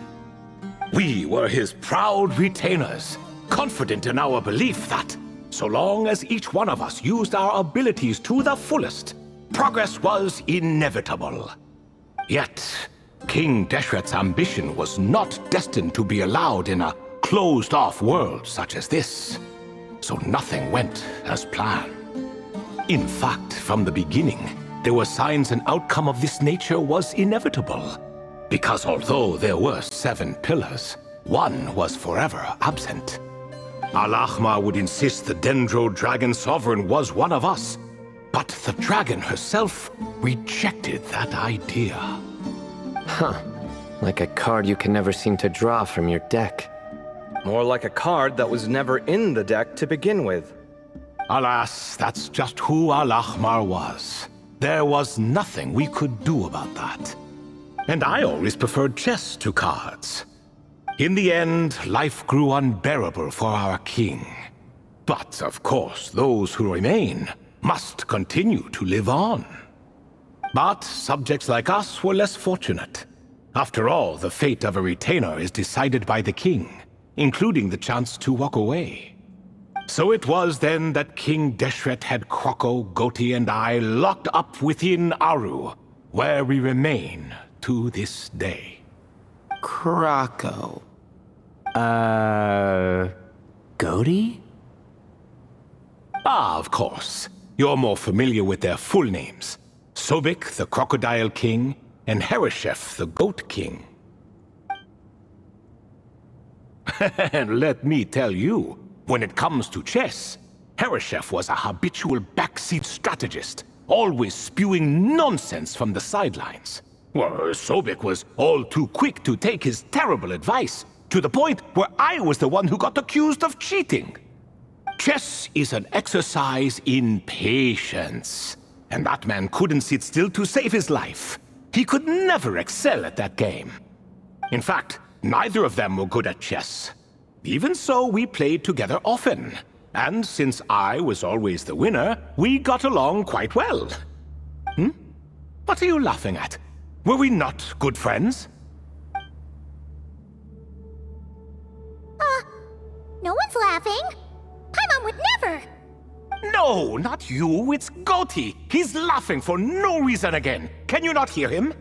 We were his proud retainers, confident in our belief that, so long as each one of us used our abilities to the fullest, progress was inevitable. Yet, King Deshret's ambition was not destined to be allowed in a closed-off world such as this. So nothing went as planned. In fact, from the beginning, there were signs an outcome of this nature was inevitable. Because although there were 7 pillars, one was forever absent. Al-Ahmar would insist the Dendro Dragon Sovereign was one of us, but the dragon herself rejected that idea. Huh. Like a card you can never seem to draw from your deck. More like a card that was never in the deck to begin with. Alas, that's just who Al-Ahmar was. There was nothing we could do about that. And I always preferred chess to cards. In the end, life grew unbearable for our king. But, of course, those who remain must continue to live on. But subjects like us were less fortunate. After all, the fate of a retainer is decided by the king, including the chance to walk away. So it was then that King Deshret had Kroko, Goti, and I locked up within Aru, where we remain to this day. Kroko. Goti? Ah, of course. You're more familiar with their full names. Sobek, the Crocodile King, and Hereshef, the Goat King. And let me tell you, when it comes to chess, Hereshef was a habitual backseat strategist, always spewing nonsense from the sidelines. Well, Sobek was all too quick to take his terrible advice, to the point where I was the one who got accused of cheating. Chess is an exercise in patience, and that man couldn't sit still to save his life. He could never excel at that game. In fact, neither of them were good at chess. Even so, we played together often, and since I was always the winner, we got along quite well. What are you laughing at? Were we not good friends? No one's laughing. Paimon would never. No, not you. It's Goatee. He's laughing for no reason again. Can you not hear him?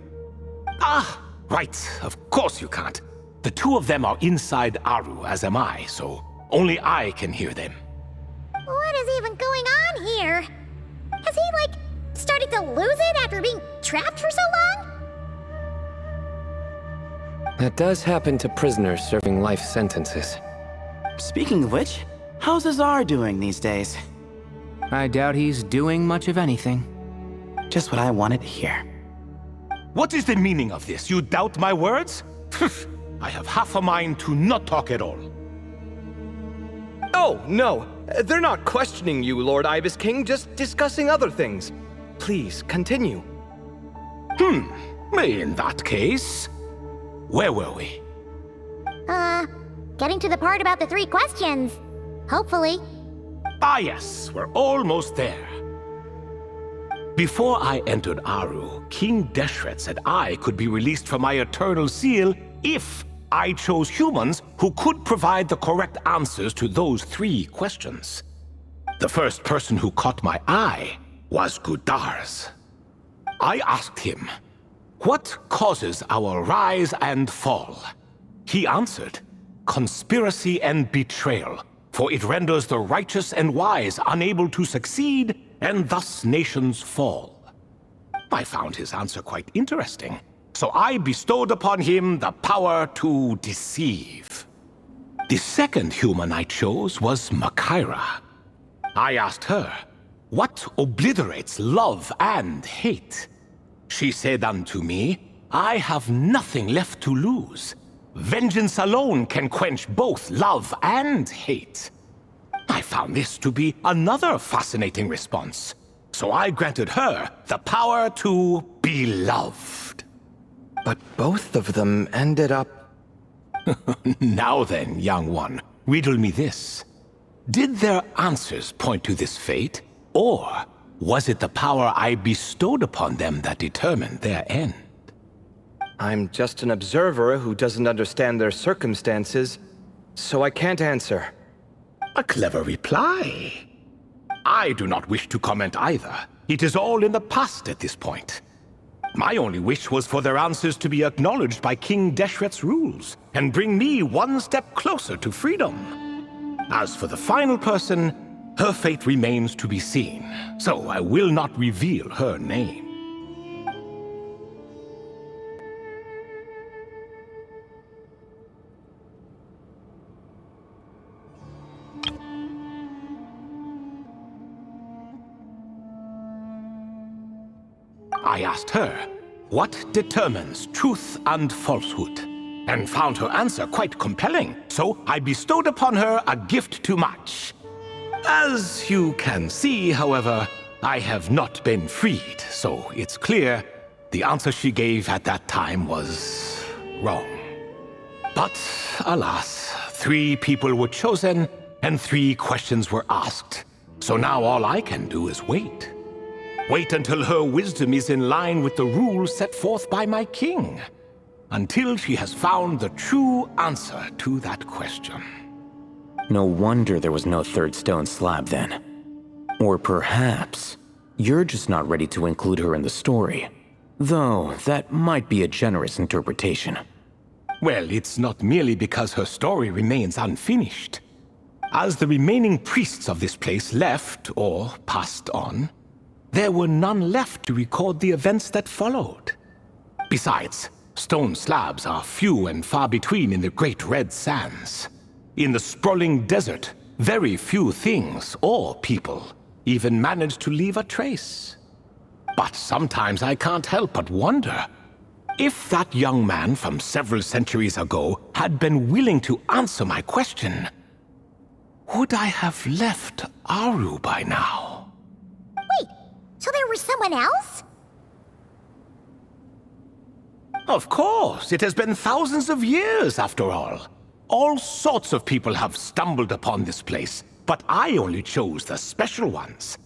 Ah, right. Of course you can't. The two of them are inside Aru, as am I, so only I can hear them. What is even going on here? Has he, like, started to lose it after being trapped for so long? That does happen to prisoners serving life sentences. Speaking of which, how's Azar doing these days? I doubt he's doing much of anything. Just what I wanted to hear. What is the meaning of this? You doubt my words? I have half a mind to not talk at all. Oh, no. They're not questioning you, Lord Ibis King, just discussing other things. Please, continue. In that case, where were we? Getting to the part about the 3 questions. Hopefully. Ah yes, we're almost there. Before I entered Aru, King Deshret said I could be released from my eternal seal if I chose humans who could provide the correct answers to those 3 questions. The first person who caught my eye was Gudars. I asked him, "What causes our rise and fall?" He answered, "Conspiracy and betrayal, for it renders the righteous and wise unable to succeed, and thus nations fall." I found his answer quite interesting, so I bestowed upon him the power to deceive. The second human I chose was Makira. I asked her, "What obliterates love and hate?" She said unto me, "I have nothing left to lose. Vengeance alone can quench both love and hate." I found this to be another fascinating response, so I granted her the power to be loved. But both of them ended up... Now then, young one, riddle me this. Did their answers point to this fate, or was it the power I bestowed upon them that determined their end? I'm just an observer who doesn't understand their circumstances, so I can't answer. A clever reply. I do not wish to comment either. It is all in the past at this point. My only wish was for their answers to be acknowledged by King Deshret's rules, and bring me one step closer to freedom. As for the final person, her fate remains to be seen, so I will not reveal her name. I asked her, "What determines truth and falsehood?" and found her answer quite compelling, so I bestowed upon her a gift to match. As you can see, however, I have not been freed, so it's clear the answer she gave at that time was wrong. But alas, 3 people were chosen and 3 questions were asked, so now all I can do is wait. Wait until her wisdom is in line with the rules set forth by my king. Until she has found the true answer to that question. No wonder there was no 3rd stone slab then. Or perhaps you're just not ready to include her in the story. Though that might be a generous interpretation. Well, it's not merely because her story remains unfinished. As the remaining priests of this place left or passed on, there were none left to record the events that followed. Besides, stone slabs are few and far between in the Great Red Sands. In the sprawling desert, very few things or people even manage to leave a trace. But sometimes I can't help but wonder, if that young man from several centuries ago had been willing to answer my question, would I have left Aru by now? Wait, so there was someone else? Of course, it has been thousands of years after all. All sorts of people have stumbled upon this place, but I only chose the special ones.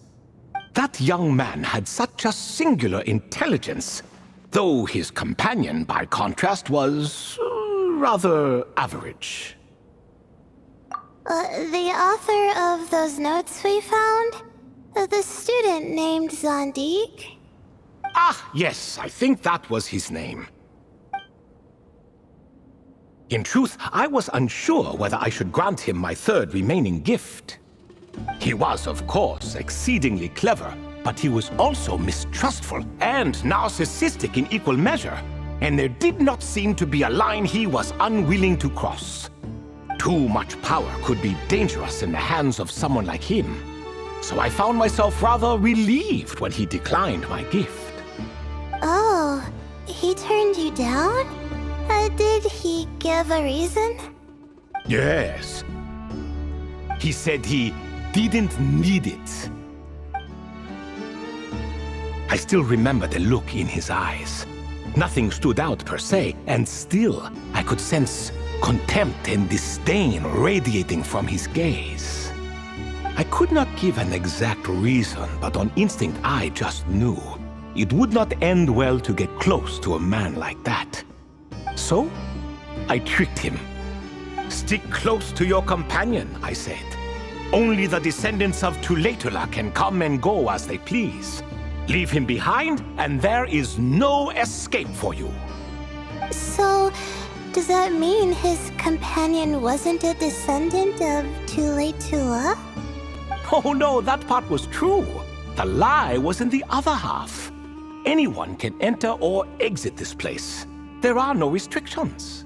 That young man had such a singular intelligence, though his companion, by contrast, was rather average. The author of those notes we found? The student named Zandik? Ah, yes, I think that was his name. In truth, I was unsure whether I should grant him my third remaining gift. He was, of course, exceedingly clever, but he was also mistrustful and narcissistic in equal measure, and there did not seem to be a line he was unwilling to cross. Too much power could be dangerous in the hands of someone like him, so I found myself rather relieved when he declined my gift. Oh, he turned you down? Did he give a reason? Yes. He said he didn't need it. I still remember the look in his eyes. Nothing stood out per se, and still I could sense contempt and disdain radiating from his gaze. I could not give an exact reason, but on instinct I just knew it would not end well to get close to a man like that. So, I tricked him. Stick close to your companion, I said. Only the descendants of Tulatula can come and go as they please. Leave him behind, and there is no escape for you. So, does that mean his companion wasn't a descendant of Tulatula? Oh no, that part was true. The lie was in the other half. Anyone can enter or exit this place. There are no restrictions.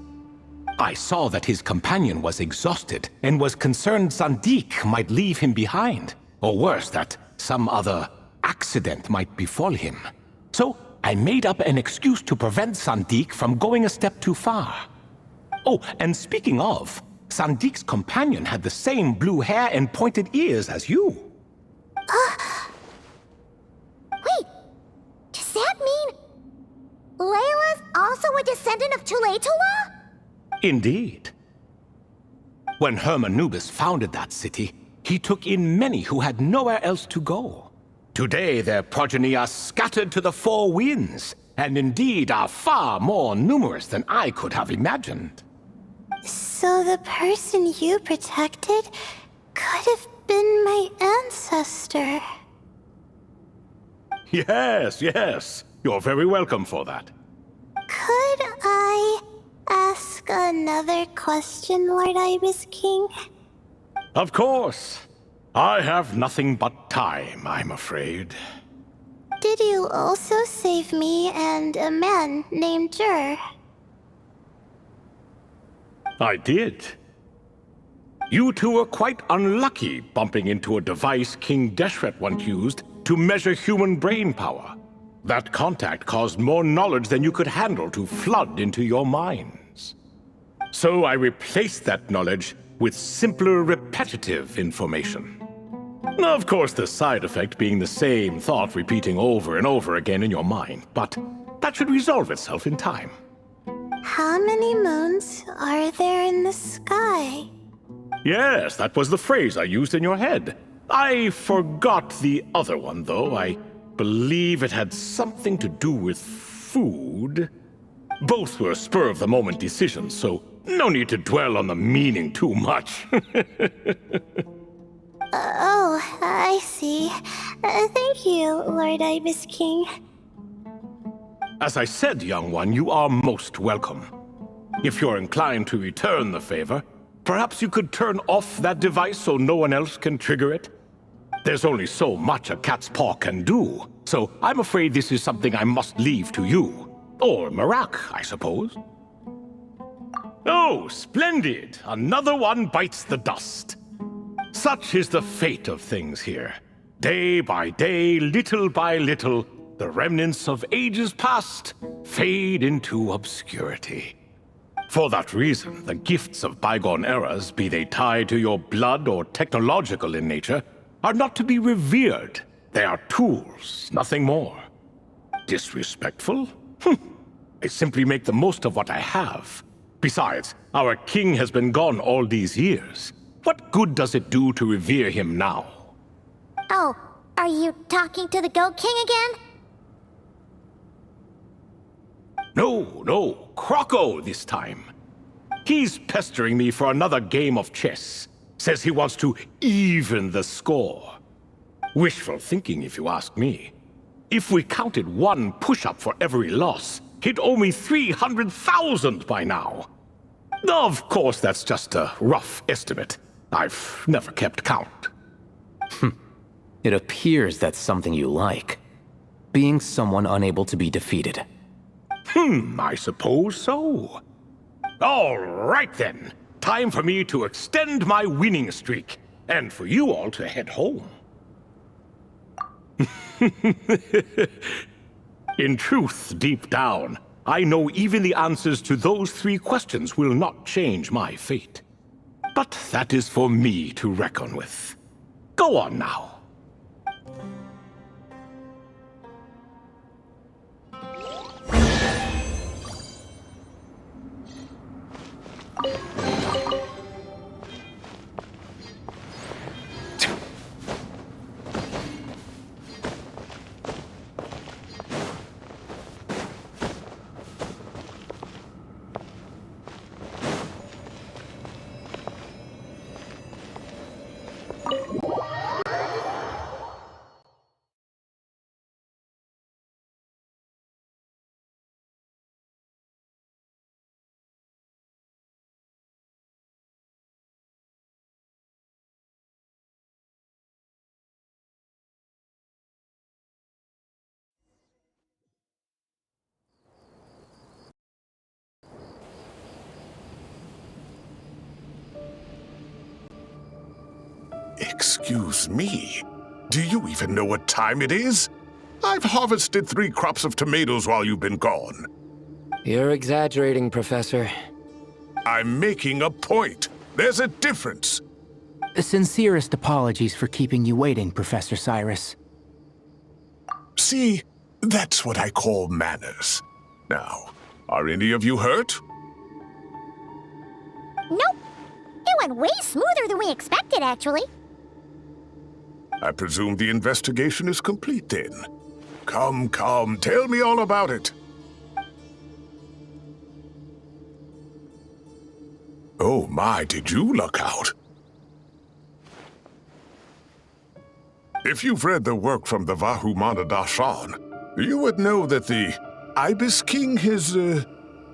I saw that his companion was exhausted and was concerned Zandik might leave him behind, or worse, that some other accident might befall him. So I made up an excuse to prevent Zandik from going a step too far. Oh, and speaking of, Sandik's companion had the same blue hair and pointed ears as you. Wait, does that mean Layla's also a descendant of Tulatula? Indeed. When Hermanubis founded that city, he took in many who had nowhere else to go. Today their progeny are scattered to the four winds, and indeed are far more numerous than I could have imagined. So the person you protected could have been my ancestor. Yes, yes. You're very welcome for that. Could I ask another question, Lord Ibis King? Of course. I have nothing but time, I'm afraid. Did you also save me and a man named Jur? I did. You two were quite unlucky bumping into a device King Deshret once used to measure human brain power. That contact caused more knowledge than you could handle to flood into your minds. So I replaced that knowledge with simpler, repetitive information. Of course, the side effect being the same thought repeating over and over again in your mind, but that should resolve itself in time. How many moons are there in the sky? Yes, that was the phrase I used in your head. I forgot the other one, though. I believe it had something to do with food. Both were spur-of-the-moment decisions, so no need to dwell on the meaning too much. Oh, I see. Thank you, Lord Ibis King. As I said, young one, you are most welcome. If you're inclined to return the favor, perhaps you could turn off that device so no one else can trigger it? There's only so much a cat's paw can do, so I'm afraid this is something I must leave to you. Or Marak, I suppose. Oh, splendid! Another one bites the dust. Such is the fate of things here. Day by day, little by little, the remnants of ages past fade into obscurity. For that reason, the gifts of bygone eras, be they tied to your blood or technological in nature, are not to be revered. They are tools, nothing more. Disrespectful? I simply make the most of what I have. Besides, our king has been gone all these years. What good does it do to revere him now? Oh, are you talking to the Goat King again? No, Croco this time. He's pestering me for another game of chess. Says he wants to even the score. Wishful thinking, if you ask me. If we counted one push-up for every loss, he'd owe me 300,000 by now. Of course, that's just a rough estimate. I've never kept count. It appears that's something you like. Being someone unable to be defeated. I suppose so. All right then. Time for me to extend my winning streak, and for you all to head home. In truth, deep down, I know even the answers to those 3 questions will not change my fate. But that is for me to reckon with. Go on now. Excuse me, do you even know what time it is? I've harvested 3 crops of tomatoes while you've been gone. You're exaggerating, Professor. I'm making a point. There's a difference. Sincerest apologies for keeping you waiting, Professor Cyrus. See, that's what I call manners. Now, are any of you hurt? Nope. It went way smoother than we expected, actually. I presume the investigation is complete then. Come, tell me all about it. Oh my, did you luck out? If you've read the work from the Vahumana Dashan, you would know that the Ibis King has,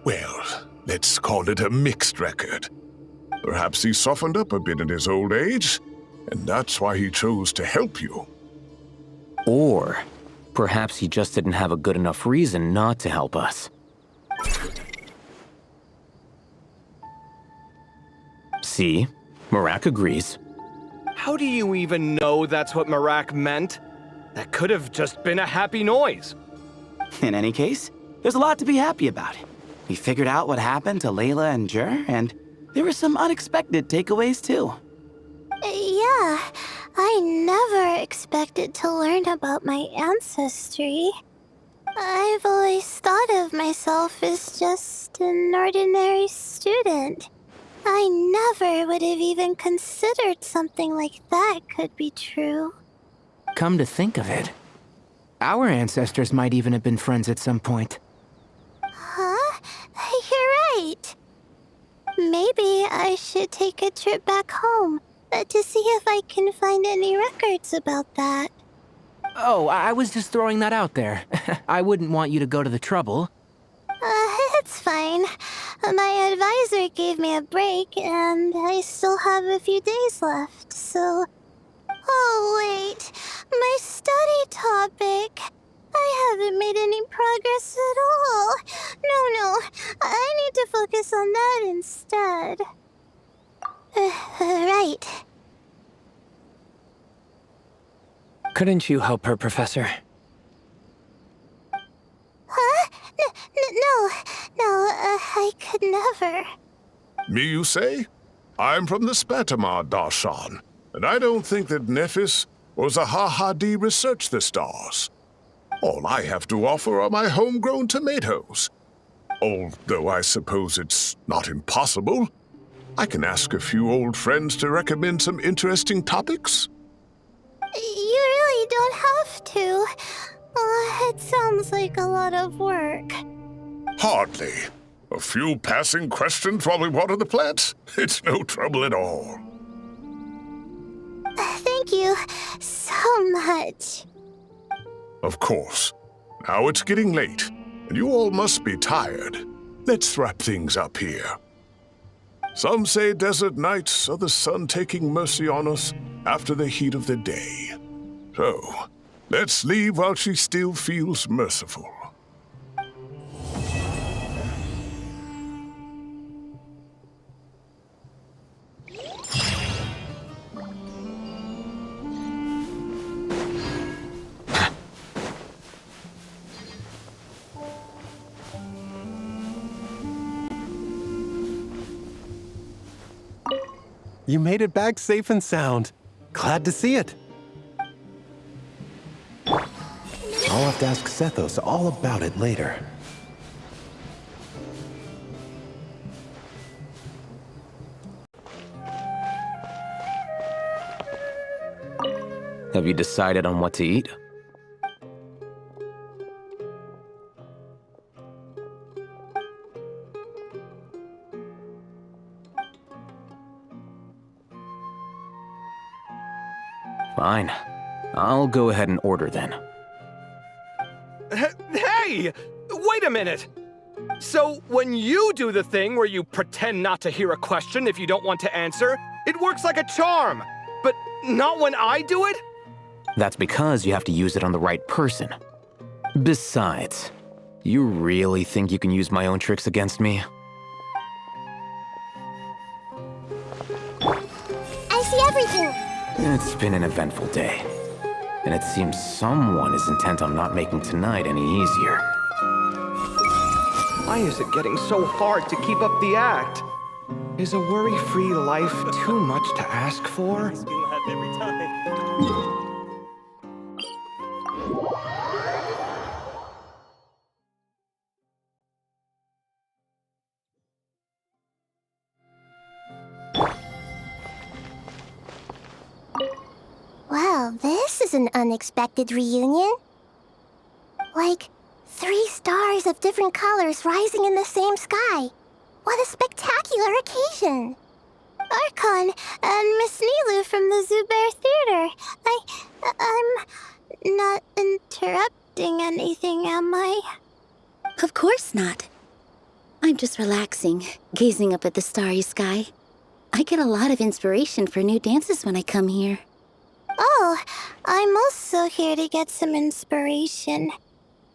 well, let's call it a mixed record. Perhaps he softened up a bit in his old age, and that's why he chose to help you. Or perhaps he just didn't have a good enough reason not to help us. See? Marak agrees. How do you even know that's what Marak meant? That could have just been a happy noise. In any case, there's a lot to be happy about. We figured out what happened to Layla and Jur, and there were some unexpected takeaways too. Yeah, I never expected to learn about my ancestry. I've always thought of myself as just an ordinary student. I never would have even considered something like that could be true. Come to think of it, our ancestors might even have been friends at some point. Huh? You're right. Maybe I should take a trip back home to see if I can find any records about that. Oh, I was just throwing that out there. I wouldn't want you to go to the trouble. It's fine. My advisor gave me a break, and I still have a few days left, so... Oh, wait. My study topic. I haven't made any progress at all. No. I need to focus on that instead. Right. Couldn't you help her, Professor? Huh? No, I could never. Me, you say? I'm from the Spatamar Darshan, and I don't think that Nephis or Zahahadi researched the stars. All I have to offer are my homegrown tomatoes. Although I suppose it's not impossible. I can ask a few old friends to recommend some interesting topics. You really don't have to. It sounds like a lot of work. Hardly. A few passing questions while we water the plants? It's no trouble at all. Thank you so much. Of course. Now it's getting late, and you all must be tired. Let's wrap things up here. Some say desert nights are the sun taking mercy on us after the heat of the day. So, let's leave while she still feels merciful. You made it back safe and sound. Glad to see it. I'll have to ask Sethos all about it later. Have you decided on what to eat? Fine. I'll go ahead and order then. Hey! Wait a minute! So, when you do the thing where you pretend not to hear a question if you don't want to answer, it works like a charm. But not when I do it? That's because you have to use it on the right person. Besides, you really think you can use my own tricks against me? I see everything. It's been an eventful day, and it seems someone is intent on not making tonight any easier. Why is it getting so hard to keep up the act? Is a worry-free life too much to ask for? Well, this is an unexpected reunion. Like, 3 stars of different colors rising in the same sky. What a spectacular occasion! Archon and Miss Nilu from the Zubair Theater. I'm not interrupting anything, am I? Of course not. I'm just relaxing, gazing up at the starry sky. I get a lot of inspiration for new dances when I come here. Oh, I'm also here to get some inspiration.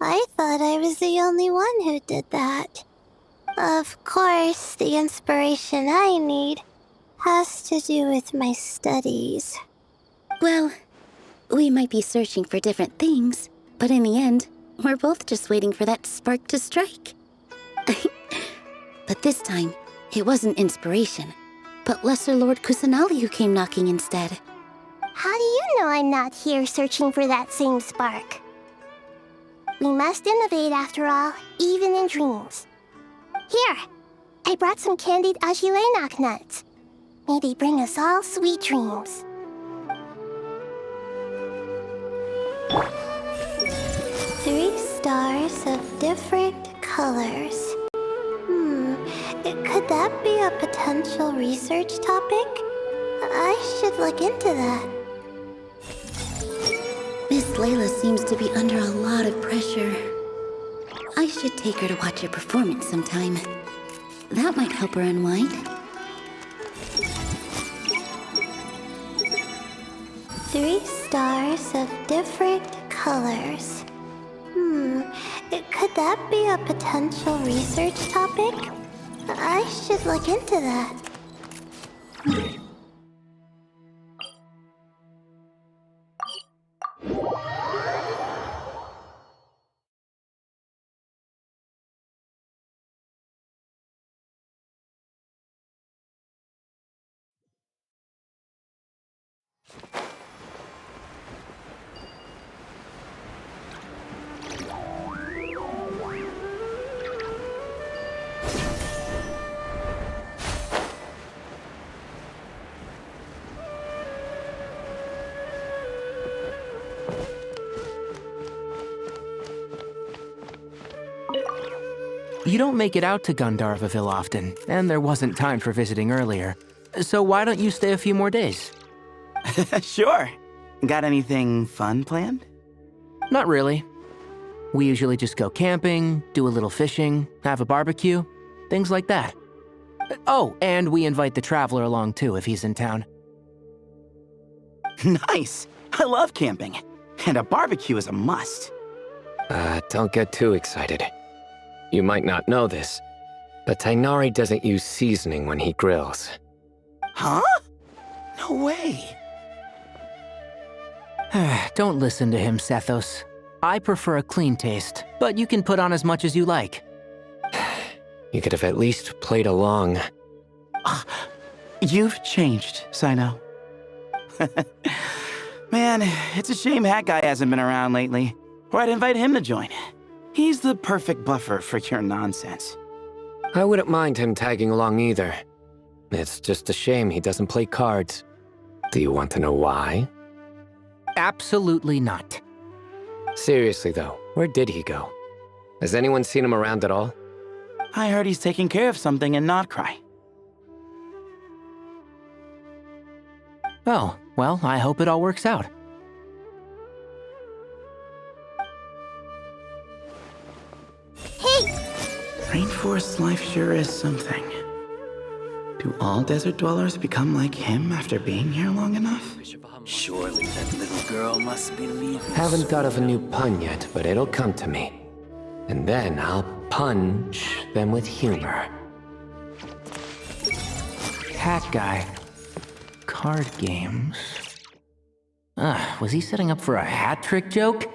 I thought I was the only one who did that. Of course, the inspiration I need has to do with my studies. Well, we might be searching for different things, but in the end, we're both just waiting for that spark to strike. But this time, it wasn't inspiration, but Lesser Lord Kusanali who came knocking instead. How do you know I'm not here searching for that same spark? We must innovate after all, even in dreams. Here, I brought some candied ajilenak nuts. May they bring us all sweet dreams. Three stars of different colors. Could that be a potential research topic? I should look into that. Miss Layla seems to be under a lot of pressure. I should take her to watch a performance sometime. That might help her unwind. Three stars of different colors. Could that be a potential research topic? I should look into that. You don't make it out to Gandharvaville often, and there wasn't time for visiting earlier. So why don't you stay a few more days? Sure. Got anything fun planned? Not really. We usually just go camping, do a little fishing, have a barbecue, things like that. Oh, and we invite the Traveler along too if he's in town. Nice! I love camping. And a barbecue is a must. Don't get too excited. You might not know this, but Tighnari doesn't use seasoning when he grills. Huh? No way. Don't listen to him, Sethos. I prefer a clean taste, but you can put on as much as you like. You could have at least played along. You've changed, Sino. Man, it's a shame Hat Guy hasn't been around lately, or I'd invite him to join. He's the perfect buffer for your nonsense. I wouldn't mind him tagging along either. It's just a shame he doesn't play cards. Do you want to know why? Absolutely not. Seriously though, where did he go? Has anyone seen him around at all? I heard he's taking care of something in Notcry. Oh, well, I hope it all works out. Hey! Rainforest life sure is something. Do all desert dwellers become like him after being here long enough? Surely that little girl must be leaving. Haven't thought of a new pun yet, but it'll come to me. And then I'll punch them with humor. Hat Guy. Card games. Was he setting up for a hat trick joke?